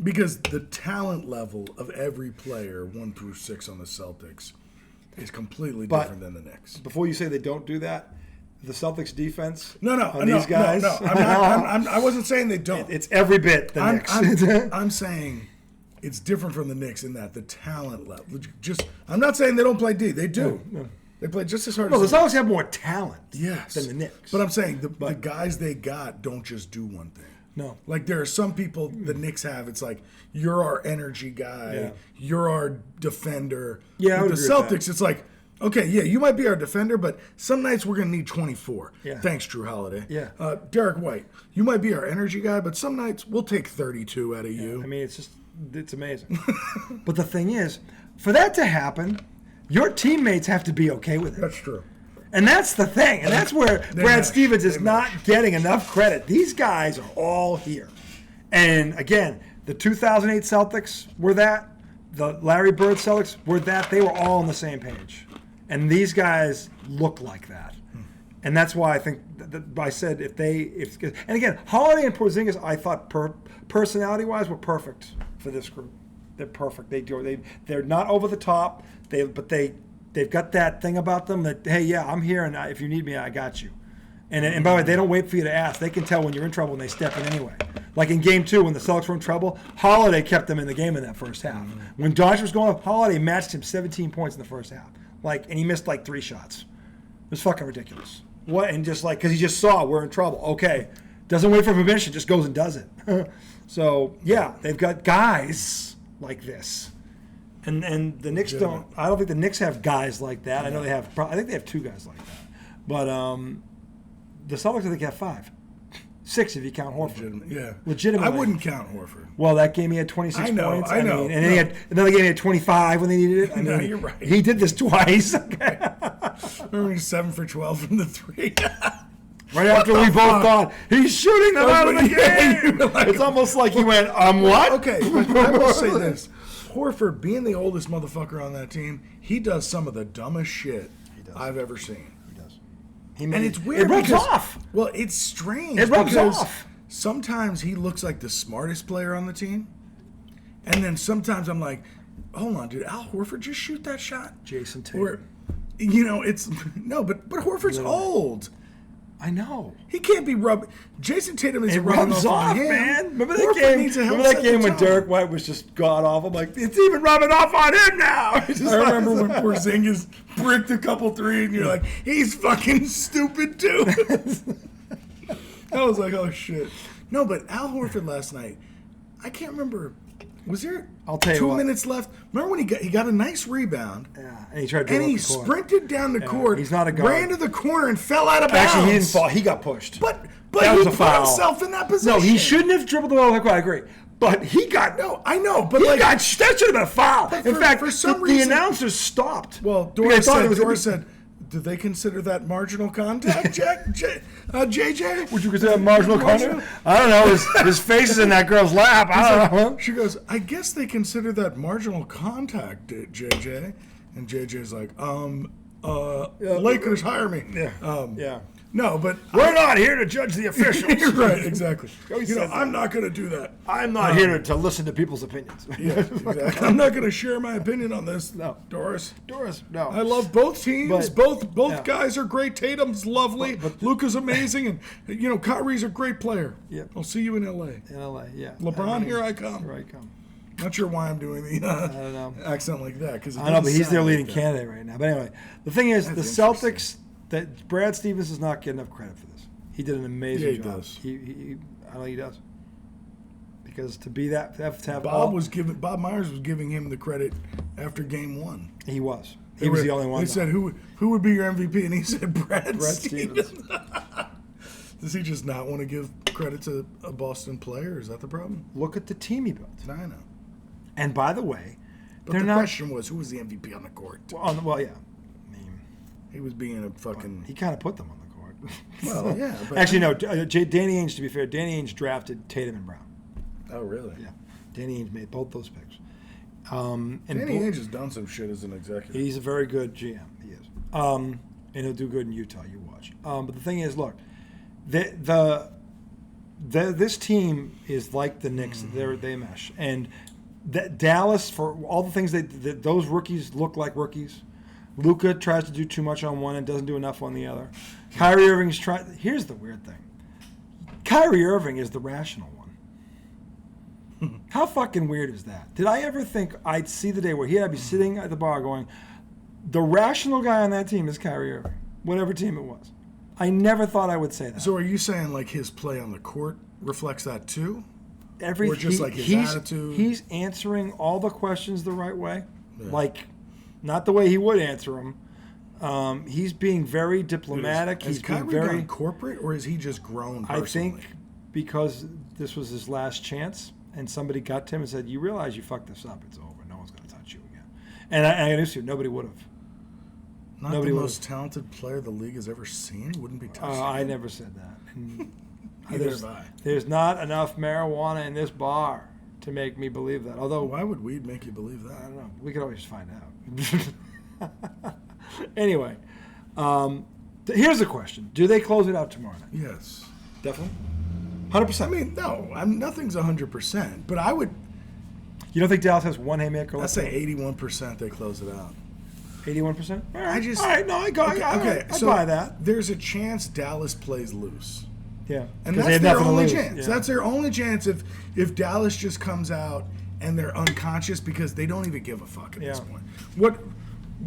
because the talent level of every player, 1 through 6 on the Celtics, is completely different than the Knicks. Before you say they don't do that, the Celtics defense. No, these guys. No. I wasn't saying they don't. It's every bit the Knicks. I'm saying it's different from the Knicks in that the talent level. I'm not saying they don't play D. They do. No. They play just as hard. No, as the Celtics have more talent. Yes. Than the Knicks. But I'm saying the guys they got don't just do one thing. No. Like there are some people the Knicks have. It's like you're our energy guy. Yeah. You're our defender. Yeah. With the Celtics, it's like. Okay, yeah, you might be our defender, but some nights we're going to need 24. Yeah. Thanks, Drew Holiday. Yeah. Derek White, you might be our energy guy, but some nights we'll take 32 out of you. I mean, it's amazing. But the thing is, for that to happen, your teammates have to be okay with it. That's true. And that's the thing. And that's where Brad Stevens is not getting enough credit. These guys are all here. And again, the 2008 Celtics were that. The Larry Bird Celtics were that. They were all on the same page. And these guys look like that. And that's why I think I said and again, Holiday and Porzingis, I thought personality-wise were perfect for this group. They're perfect. They're not over the top. But they've got that thing about them that, hey, yeah, I'm here, and if you need me, I got you. And by the way, they don't wait for you to ask. They can tell when you're in trouble and they step in anyway. Like in Game 2, when the Celtics were in trouble, Holiday kept them in the game in that first half. When Doncic was going up, Holiday matched him 17 points in the first half. And he missed 3 shots. It was fucking ridiculous. What? And just because he just saw we're in trouble. Okay. Doesn't wait for permission, just goes and does it. So, yeah, they've got guys like this. And the Knicks don't. I don't think the Knicks have guys like that. I know they have. I think they have 2 guys like that. But the Celtics, I think, have 5. 6 if you count Horford. Legitimately. I wouldn't count Horford. Well, that game he had 26 points. I know. And then he had another game he had 25 when they needed it. No, you're right. He did this twice. Remember he's 7 for 12 from the 3. Right after we both thought he's shooting them out of the game. It's almost like he went, what? Okay, but I will say this. Horford, being the oldest motherfucker on that team, he does some of the dumbest shit I've ever seen. And it's weird. It rubs off. Well, it's strange. It rubs off. Sometimes he looks like the smartest player on the team. And then sometimes I'm like, hold on, did Al Horford just shoot that shot? Jason Tatum. Or, it's... No, but Horford's old. I know. He can't be rubbing... Jason Tatum is rubbing off on him. Man. Remember that game when Derek White was just god awful? I'm like, it's even rubbing off on him now. I remember when Porzingis bricked a couple 3 and you're like, he's fucking stupid too. I was like, oh shit. No, but Al Horford last night, I can't remember... Was there 2 minutes left? Remember when he got a nice rebound? Yeah, and he tried to sprinted down the court. He's not a guard. Ran to the corner and fell out of bounds. Actually, he didn't fall. He got pushed. But he put himself in that position. No, he shouldn't have dribbled the ball. I agree. But he got... No, I know. But that should have been a foul. In fact, for some reason, the announcers stopped. Well, Doris said, did they consider that marginal contact, JJ? Would you consider that marginal contact? I don't know. His face is in that girl's lap. I don't know. She goes, I guess they consider that marginal contact, JJ. And JJ's like, Lakers hire me. Yeah. No, but we're not here to judge the officials. Right, exactly. I'm not going to do that. I'm not here to listen to people's opinions. Yeah, exactly. I'm not going to share my opinion on this. No, Doris, no. I love both teams. Both guys are great. Tatum's lovely. Luka's amazing, and Kyrie's a great player. Yeah. I'll see you in LA. Yeah. LeBron, here I come. Here I come. Not sure why I'm doing the I don't know. accent like that because I know, but he's their leading candidate right now. But anyway, the thing is, the Celtics. That Brad Stevens does not get enough credit for this. He did an amazing job. Does. I know he does. Because to be that, to have Bob Myers was giving him the credit after Game 1. He was. He was the only one. They said, "Who would be your MVP?" And he said, "Brad Stevens." Does he just not want to give credit to a Boston player? Is that the problem? Look at the team he built. I know. And by the way, the question was, who was the MVP on the court? Well, yeah. He was being a fucking... He kind of put them on the court. Well, yeah. But actually, no. Danny Ainge, to be fair, Danny Ainge drafted Tatum and Brown. Oh, really? Yeah. Danny Ainge made both those picks. And Danny Ainge has done some shit as an executive. He's a very good GM. He is. And he'll do good in Utah. You watch. But the thing is, look, this team is like the Knicks. They mesh. And Dallas, for all the things those rookies look like rookies. Luka tries to do too much on one and doesn't do enough on the other. Kyrie Irving's trying. Here's the weird thing. Kyrie Irving is the rational one. How fucking weird is that? Did I ever think I'd see the day where he'd be sitting at the bar going, the rational guy on that team is Kyrie Irving, whatever team it was. I never thought I would say that. So are you saying like his play on the court reflects that too? Or just like his attitude? He's answering all the questions the right way. Yeah. Like, not the way he would answer them. He's being very diplomatic. Has Kyrie gone corporate, or is he just grown personally? I think because this was his last chance, and somebody got to him and said, you realize you fucked this up. It's over. No one's going to touch you again. And I knew you. Nobody would have. Nobody the most talented player the league has ever seen wouldn't be touched. I never said that. Neither have I. There's not enough marijuana in this bar to make me believe that. Although, why would weed make you believe that? I don't know. We could always find out. Anyway, here's the question: do they close it out tomorrow night? Yes, definitely. 100%. I mean, no, nothing's 100%, but I would. You don't think Dallas has one haymaker left? I'd say 81% they close it out. 81%? All right. All right, no, I buy that. There's a chance Dallas plays loose. Yeah. And that's their only chance. Yeah. That's their only chance if Dallas just comes out and they're unconscious because they don't even give a fuck at this point.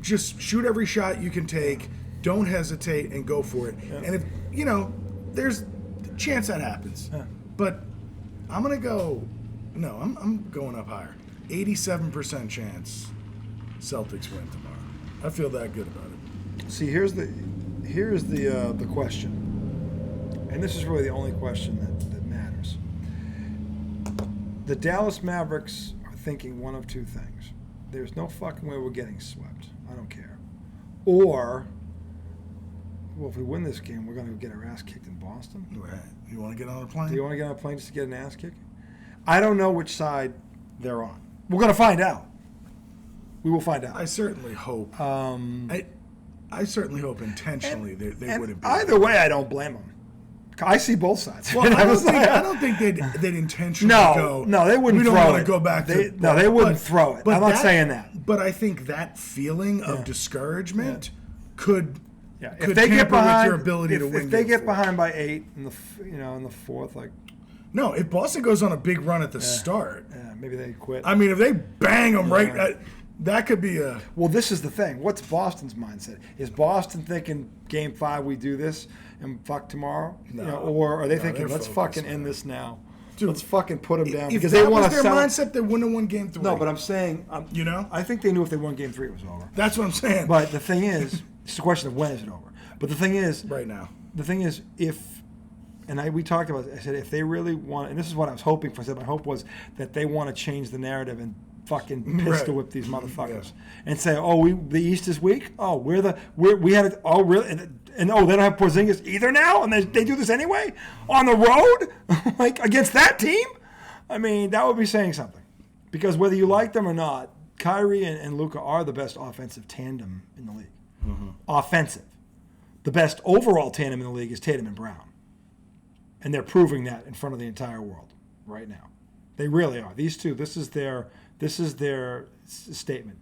Just shoot every shot you can take, don't hesitate, and go for it. Yeah. And if, there's a chance that happens. Yeah. But I'm going to go, I'm going up higher. 87% chance Celtics win tomorrow. I feel that good about it. See, here's the question, and this is really the only question that matters. The Dallas Mavericks are thinking one of two things: there's no fucking way we're getting swept. I don't care. Or, well, if we win this game, we're going to get our ass kicked in Boston. Right. You want to get on a plane? Do you want to get on a plane just to get an ass kick? I don't know which side they're on. We're going to find out. We will find out. I certainly hope. I certainly hope intentionally they wouldn't be. Either way, I don't blame them. I see both sides. Well, I don't think they'd intentionally go. No, they wouldn't. We don't throw want it. to go back. They wouldn't throw it. I'm not saying that. But I think that feeling of discouragement could. Yeah. If they get behind, with your ability to win. If they get behind by 8 in the fourth, like. No, if Boston goes on a big run at the start. Yeah, maybe they quit. I mean, if they bang them right. That could be a... Well, this is the thing. What's Boston's mindset? Is Boston thinking Game 5 we do this and fuck tomorrow? No. Or are they thinking, let's fucking end this now? Dude, let's fucking put them down. Because they want their mindset, they wouldn't have won Game 3. No, but I'm saying... I think they knew if they won Game 3 it was over. That's what I'm saying. But the thing is, it's a question of when is it over. But the thing is... Right now. The thing is, we talked about it. I said, if they really want... And this is what I was hoping for. I said, my hope was that they want to change the narrative and fucking pistol whip these motherfuckers and say, the East is weak. Oh, we had it. Oh, really? And they don't have Porzingis either now, and they do this anyway on the road, like against that team. I mean, that would be saying something, because whether you like them or not, Kyrie and Luka are the best offensive tandem in the league. Mm-hmm. Offensive, the best overall tandem in the league is Tatum and Brown, and they're proving that in front of the entire world right now. They really are. These two. This is their statement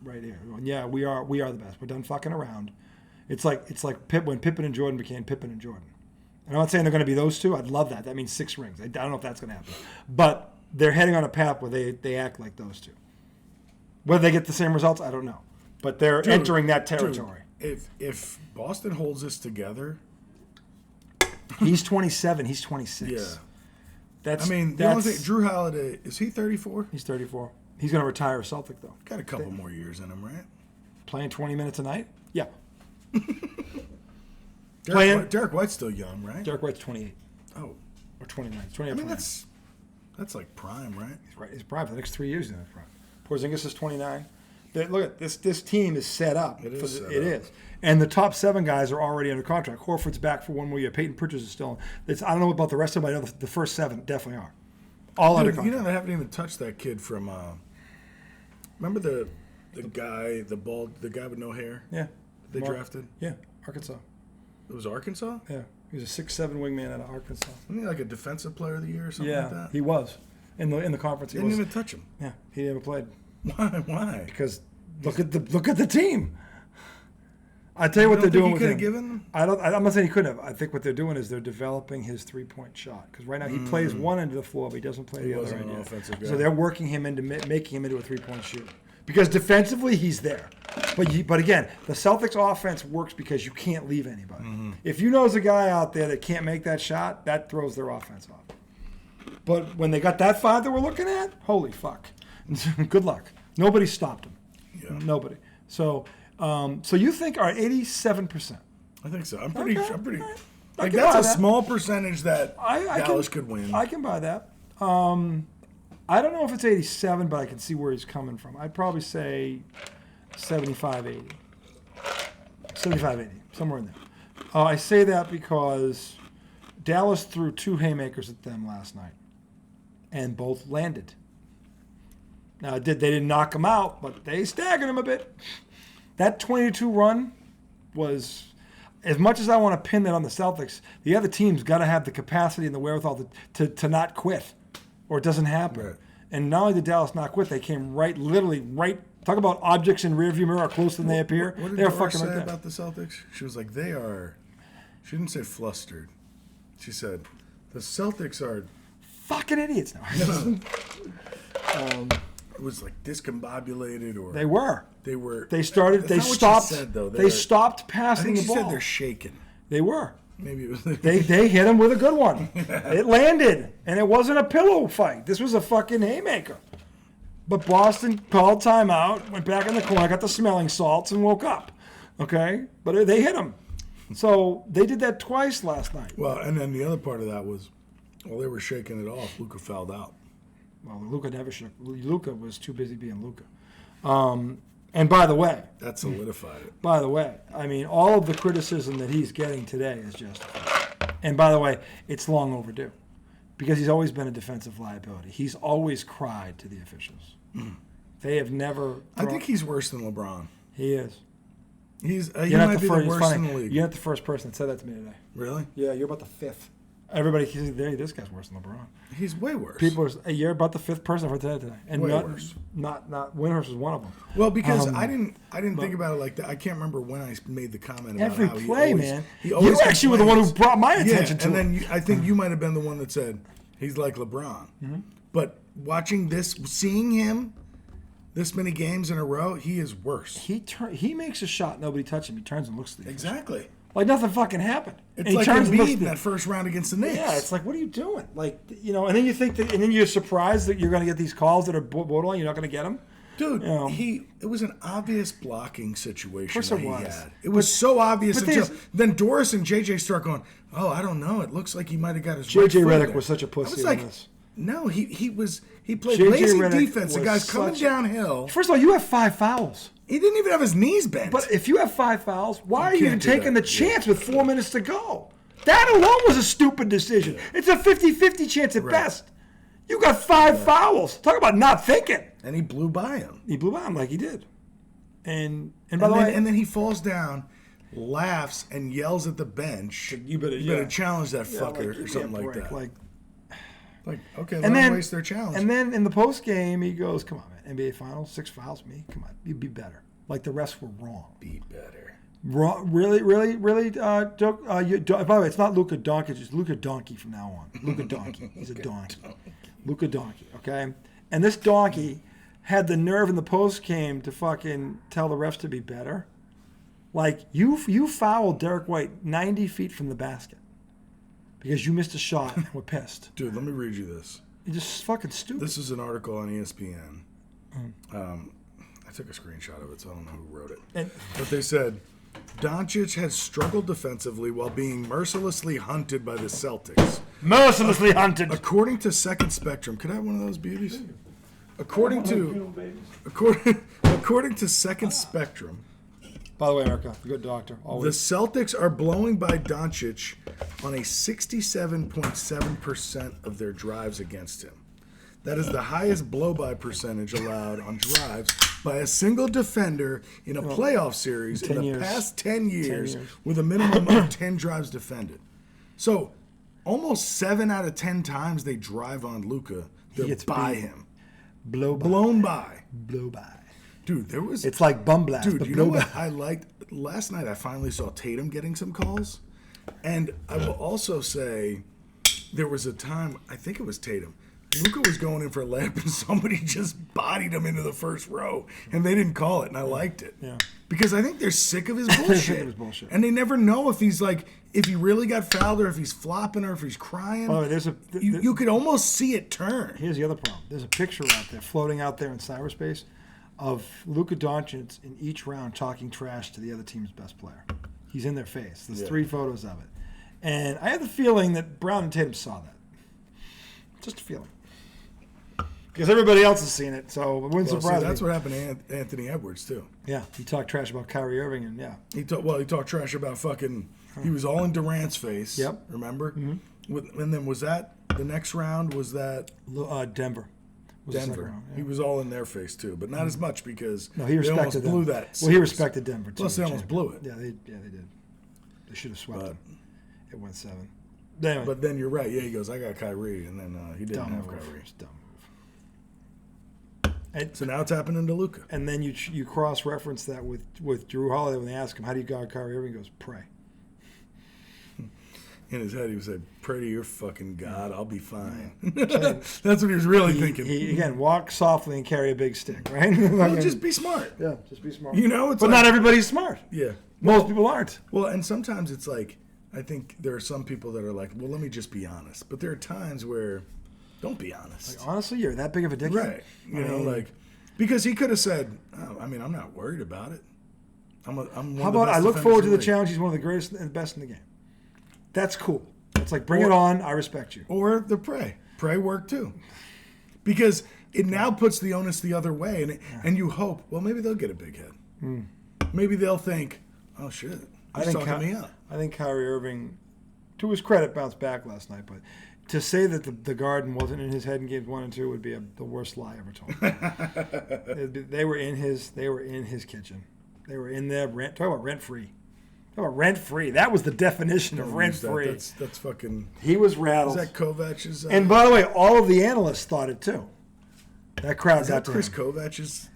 right here. Yeah, we are the best. We're done fucking around. It's like when Pippen and Jordan became Pippen and Jordan. And I'm not saying they're going to be those two. I'd love that. That means 6 rings. I don't know if that's going to happen. But they're heading on a path where they act like those two. Whether they get the same results, I don't know. But they're entering that territory. If Boston holds this together... He's 27. He's 26. Yeah. The only thing, Drew Holiday, is he 34? He's 34. He's going to retire a Celtic, though. Got a couple more years in him, right? Playing 20 minutes a night? Yeah. Derek White's still young, right? Derek White's 28. Oh. Or 29. 28 that's like prime, right? He's right. He's prime for the next 3 years. Prime. Porzingis is 29. Look at this. This team is set up. It is. And the top 7 guys are already under contract. Horford's back for 1 more year. Peyton Pritchard is still. I don't know about the rest of them. I know the first 7 definitely are. All under contract. They haven't even touched that kid from. Remember the guy, the guy with no hair? Yeah. They drafted? Yeah, Arkansas. It was Arkansas? Yeah. He was a 6'7" wingman out of Arkansas. Wasn't he like a defensive player of the year or something like that? Yeah, he was. In the conference, Didn't even touch him. Yeah, he never played. Why? Because look at the team. I tell you what they're doing with him. Given? I'm not saying he couldn't have. I think what they're doing is they're developing his 3-point shot because right now he plays one end of the floor, but he doesn't play the other end yet. So they're working him into making him into a 3-point shooter because defensively he's there. But again, the Celtics offense works because you can't leave anybody. If you know there's a guy out there that can't make that shot, that throws their offense off. But when they got that 5 that we're looking at, holy fuck. Good luck. Nobody stopped him. Yeah. Nobody. So you think 87%? I think so. I'm pretty. Like that's a small percentage that Dallas could win. I can buy that. I don't know if it's 87, but I can see where he's coming from. I'd probably say 75-80. 75-80, somewhere in there. I say that because Dallas threw 2 haymakers at them last night, and both landed. Now, they didn't knock them out, but they staggered them a bit. That 22 run was, as much as I want to pin that on the Celtics, the other team's got to have the capacity and the wherewithal to not quit, or it doesn't happen. Right. And not only did Dallas not quit, they came literally right. Talk about objects in rearview mirror are closer than they appear. What did Dora say about the Celtics? She was like, they are. She didn't say flustered. She said, the Celtics are fucking idiots now. It was like discombobulated, or they were. They started. They stopped. Said, though. They stopped passing the ball. I think she said they're shaking. They were. Maybe it was. They hit him with a good one. It landed, and it wasn't a pillow fight. This was a fucking haymaker. But Boston called timeout, went back in the corner, got the smelling salts, and woke up. Okay, but they hit him. So they did that twice last night. Well, and then the other part of that was, while they were shaking it off, Luka fouled out. Well, Luka never shook. Luka was too busy being Luka. And by the way, that solidified it. By the way, I mean, all of the criticism that he's getting today is justified. And by the way, it's long overdue because he's always been a defensive liability. He's always cried to the officials. They have never. I think he's worse than LeBron. He is. He might be the worst in the league. You're not the first person that said that to me today. Really? Yeah, you're about the 5th. Everybody, this guy's worse than LeBron. He's way worse. You're about the 5th person I've heard today, and way worse. Not Windhorst was one of them. Well, because I didn't think about it like that. I can't remember when I made the comment about every how play, man. You actually were the one who brought my attention to it. And then I think you might have been the one that said he's like LeBron. Mm-hmm. But watching this, seeing him this many games in a row, he is worse. He makes a shot, nobody touches him. He turns and looks at the exactly. Like nothing fucking happened. It's like Embiid in that first round against the Knicks. Yeah, it's like, what are you doing? Like, and then you think that, and then you're surprised that you're going to get these calls that are borderline. You're not going to get them, dude. It was an obvious blocking situation that he was. had. It was so obvious until then. Doris and JJ start going, "Oh, I don't know. It looks like he might have got his." JJ Redick was such a pussy. I was like, no, he played lazy defense. The guy's coming downhill. First of all, you have 5 fouls. He didn't even have his knees bent. But if you have 5 fouls, why are you even taking the chance with 4 minutes to go? That alone was a stupid decision. Yeah. It's a 50-50 chance at best. You got 5 fouls. Talk about not thinking. And he blew by him. He blew by him like he did. And then he falls down, laughs, and yells at the bench. You better challenge that fucker or something like that. Like, okay, let them waste their challenge. And then in the post game, he goes, "Come on, man, NBA Finals, 6 fouls, me. Come on, you be better." Like the rest were wrong. Be better. Wrong, really. By the way, it's not Luka Doncic. It's Luka Donkey from now on. Luka Donkey. He's a donkey. Luka Donkey. Okay, and this donkey had the nerve in the post game to fucking tell the refs to be better. Like you fouled Derek White 90 feet from the basket. Because you missed a shot and we're pissed. Dude, let me read you this. You're just fucking stupid. This is an article on ESPN. I took a screenshot of it, so I don't know who wrote it. But they said, Doncic has struggled defensively while being mercilessly hunted by the Celtics. Mercilessly hunted. According to Second Spectrum. Could I have one of those beauties? According to Second Spectrum. By the way, Erica, good doctor. Always. The Celtics are blowing by Doncic on a 67.7% of their drives against him. That is the highest blow-by percentage allowed on drives by a single defender in a playoff series in the past 10 years with a minimum of 10 drives defended. So almost 7 out of 10 times they drive on Luka, they're by him. Blown by. Blown by. Blow by. Dude, there was... It's like Bum Blast. Dude, you know what I liked? Last night I finally saw Tatum getting some calls. And I will also say there was a time, I think it was Tatum, Luka was going in for a layup and somebody just bodied him into the first row. And they didn't call it, and I liked it. Yeah. Because I think they're sick of his bullshit. And they never know if he's like, if he really got fouled or if he's flopping or if he's crying. Oh, you could almost see it turn. Here's the other problem. There's a picture out there, floating out there in cyberspace, of Luka Doncic in each round talking trash to the other team's best player. He's in their face. There's 3 photos of it. And I have the feeling that Brown and Tatum saw that. Just a feeling. Because everybody else has seen it, so it wouldn't surprise me. That's what happened to Anthony Edwards, too. Yeah, he talked trash about Kyrie Irving, and He talked trash about fucking... He was all in Durant's face. Yep. Remember? Mm-hmm. And then was that... The next round, was that... Denver. Denver. Round, yeah. He was all in their face, too. But not as much because he respected they almost blew that. Well, he respected Denver, too. Plus, they almost blew it. Yeah, they did. They should have swept him. It went 7. Anyway. But then you're right. Yeah, he goes, I got Kyrie. And then he didn't have Kyrie. Dumb move. So now it's happening to Luka. And then you cross-reference that with Drew Holiday when they ask him, how do you guard Kyrie Irving? He goes, pray. In his head, he said, pray to your fucking God, I'll be fine. That's what he was really thinking. Again, walk softly and carry a big stick, right? Just be smart. Yeah, just be smart. But not everybody's smart. Yeah. Most people aren't. Well, and sometimes it's like, I think there are some people that are like, well, let me just be honest. But there are times where, don't be honest. Like, honestly, you're that big of a dickhead? Right. Because he could have said, I'm not worried about it. How about I look forward to the challenge. He's one of the greatest and best in the game. That's cool. It's like, bring it on. I respect you. Or the pray. Pray work too. Because it now puts the onus the other way. And you hope, well, maybe they'll get a big head. Maybe they'll think, oh, shit. He's talking me up. I think Kyrie Irving, to his credit, bounced back last night. But to say that the Garden wasn't in his head in games 1 and 2 would be the worst lie ever told. They were in his kitchen. They were in there. Talk about rent-free. Rent-free. That was the definition of rent-free. That's fucking... He was rattled. Is that Kovac's... And by the way, all of the analysts thought it too. That crowd got to him. Chris Kovac's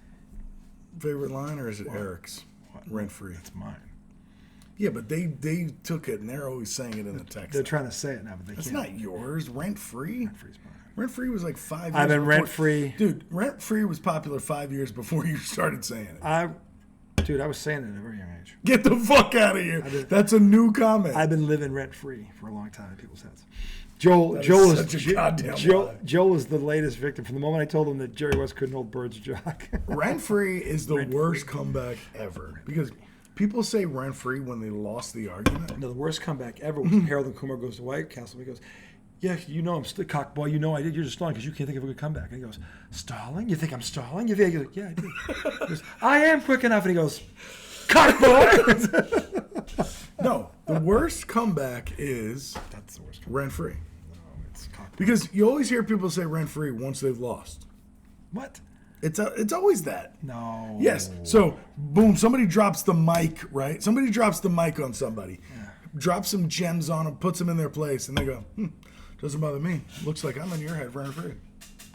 favorite line, or is it Eric's? Rent-free. It's mine. Yeah, but they took it, and they're always saying it in the text. They're trying to say it now, but they can't. It's not yours. Rent-free? Rent-free's mine. Rent-free was like 5 years I've been rent-free. Dude, rent-free was popular 5 years before you started saying it. Dude, I was saying it at a very young age. Get the fuck out of here. That's a new comment. I've been living rent-free for a long time in people's heads. Joel is the latest victim. From the moment I told him that Jerry West couldn't hold Bird's jock. Rent-free is the worst comeback ever. Because people say rent-free when they lost the argument. No, the worst comeback ever was Harold and Kumar goes to White Castle. He goes, yeah, you know I'm cock boy. You know I did. You're just stalling because you can't think of a good comeback. And he goes, stalling? You think I'm stalling? You think? He goes, yeah, I did. He goes, I am quick enough. And he goes, cock boy. No, the worst comeback is that's the worst rent-free. No, it's cock boy. Because you always hear people say rent-free once they've lost. What? It's always that. No. Yes. So, boom, somebody drops the mic, right? Somebody drops the mic on somebody. Yeah. Drops some gems on them, puts them in their place, and they go, doesn't bother me. Looks like I'm in your head rent-free.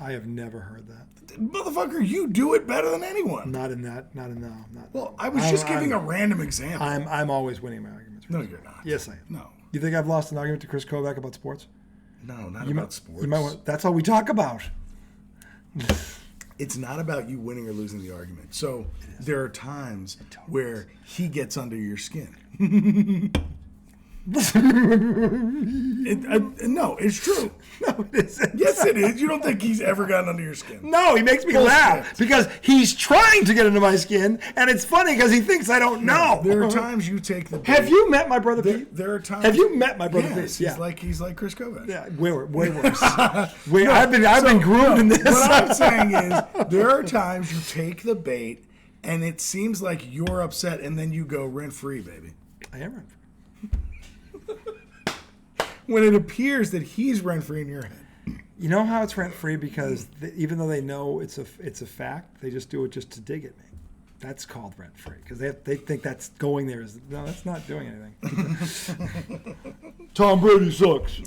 I have never heard that. Motherfucker, you do it better than anyone. Not in that. Well, I was just giving a random example. I'm always winning my arguments. No, you're not. Yes, I am. No. You think I've lost an argument to Chris Kovac about sports? No, not about sports. That's all we talk about. It's not about you winning or losing the argument. So there are times where he gets under your skin. No, it's true. No, it isn't. Yes, it is. You don't think he's ever gotten under your skin? No, he makes me laugh because he's trying to get into my skin, and it's funny because he thinks I don't know. There are times you take the bait. Have you met my brother Pete? There are times. Have you met my brother Pete? Yeah, he's like Chris Kovac. Yeah, way worse. I've been groomed in this. What I'm saying is, there are times you take the bait, and it seems like you're upset, and then you go rent-free, baby. I am rent-free. When it appears that he's rent-free in your head. You know how it's rent-free? Because even though they know it's a fact, they just do it just to dig at me. That's called rent-free. Because they think that's going there. No, that's not doing anything. Tom Brady sucks.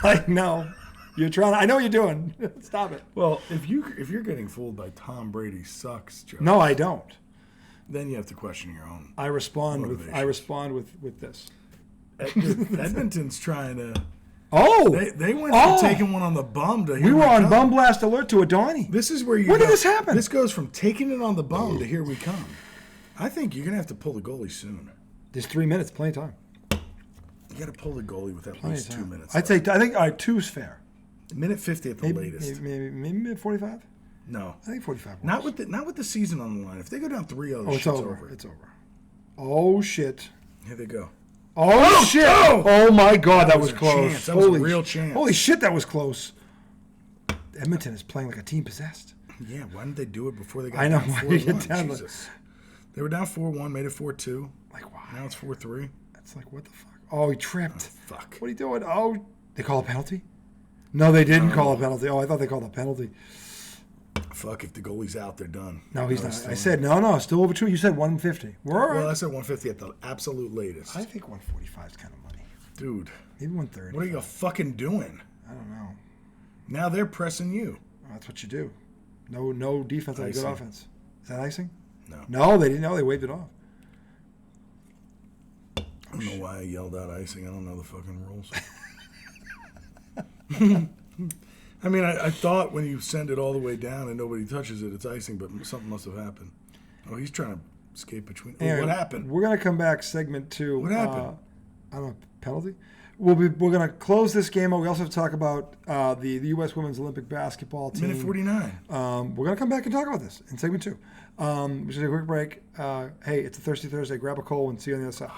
Like, no. You're trying. I know what you're doing. Stop it. Well, if you're getting fooled by Tom Brady sucks, Joe, No, I don't. then you have to question your own. I respond motivation. with this. Edmonton's trying to. Oh, They went from taking one on the bum to here we were on come. bum blast alert to Adani. This is where you. When did this happen? This goes from taking it on the bum to here we come. I think you're gonna have to pull the goalie soon. There's 3 minutes, plenty of time. You got to pull the goalie with at least 2 minutes. I think 2's fair. Minute 50 at the latest. Maybe minute 45. No, I think 45. not with the season on the line. If they go down 3-0, It's over. It's over. Oh shit. Here they go. Oh shit! Oh my God, that was a close. chance. That was a real chance. Holy shit, that was close. Edmonton is playing like a team possessed. Yeah, why didn't they do it before they got I know. down Why 4-1? did you get down? Jesus. They were down 4-1, made it 4-2. Like why? Now it's 4-3. It's like what the fuck? Oh, he tripped. Fuck. What are you doing? Oh, they call a penalty? No, they didn't call a penalty. Oh, I thought they called a penalty. Fuck, if the goalie's out, they're done. No, he's not. I said no, still over 2. You said 150. We're all right. Well, I said 150 at the absolute latest. I think 145 is kind of money. Dude. Maybe 130. What are you fucking doing? I don't know. Now they're pressing you. Well, that's what you do. No defense on a good Icing. offense. Is that icing? No. No, they didn't know. They waved it off. I don't know why I yelled out icing. I don't know the fucking rules. I mean, I thought when you send it all the way down and nobody touches it, it's icing, but something must have happened. Oh, he's trying to escape between. Anyway, what happened? We're gonna come back segment 2. What happened? I don't know, penalty. We're gonna close this game out. We also have to talk about the U.S. Women's Olympic basketball team. Minute 49. We're gonna come back and talk about this in segment 2. Which is a quick break. Hey, it's a Thirsty Thursday. Grab a cold and see you on the other side.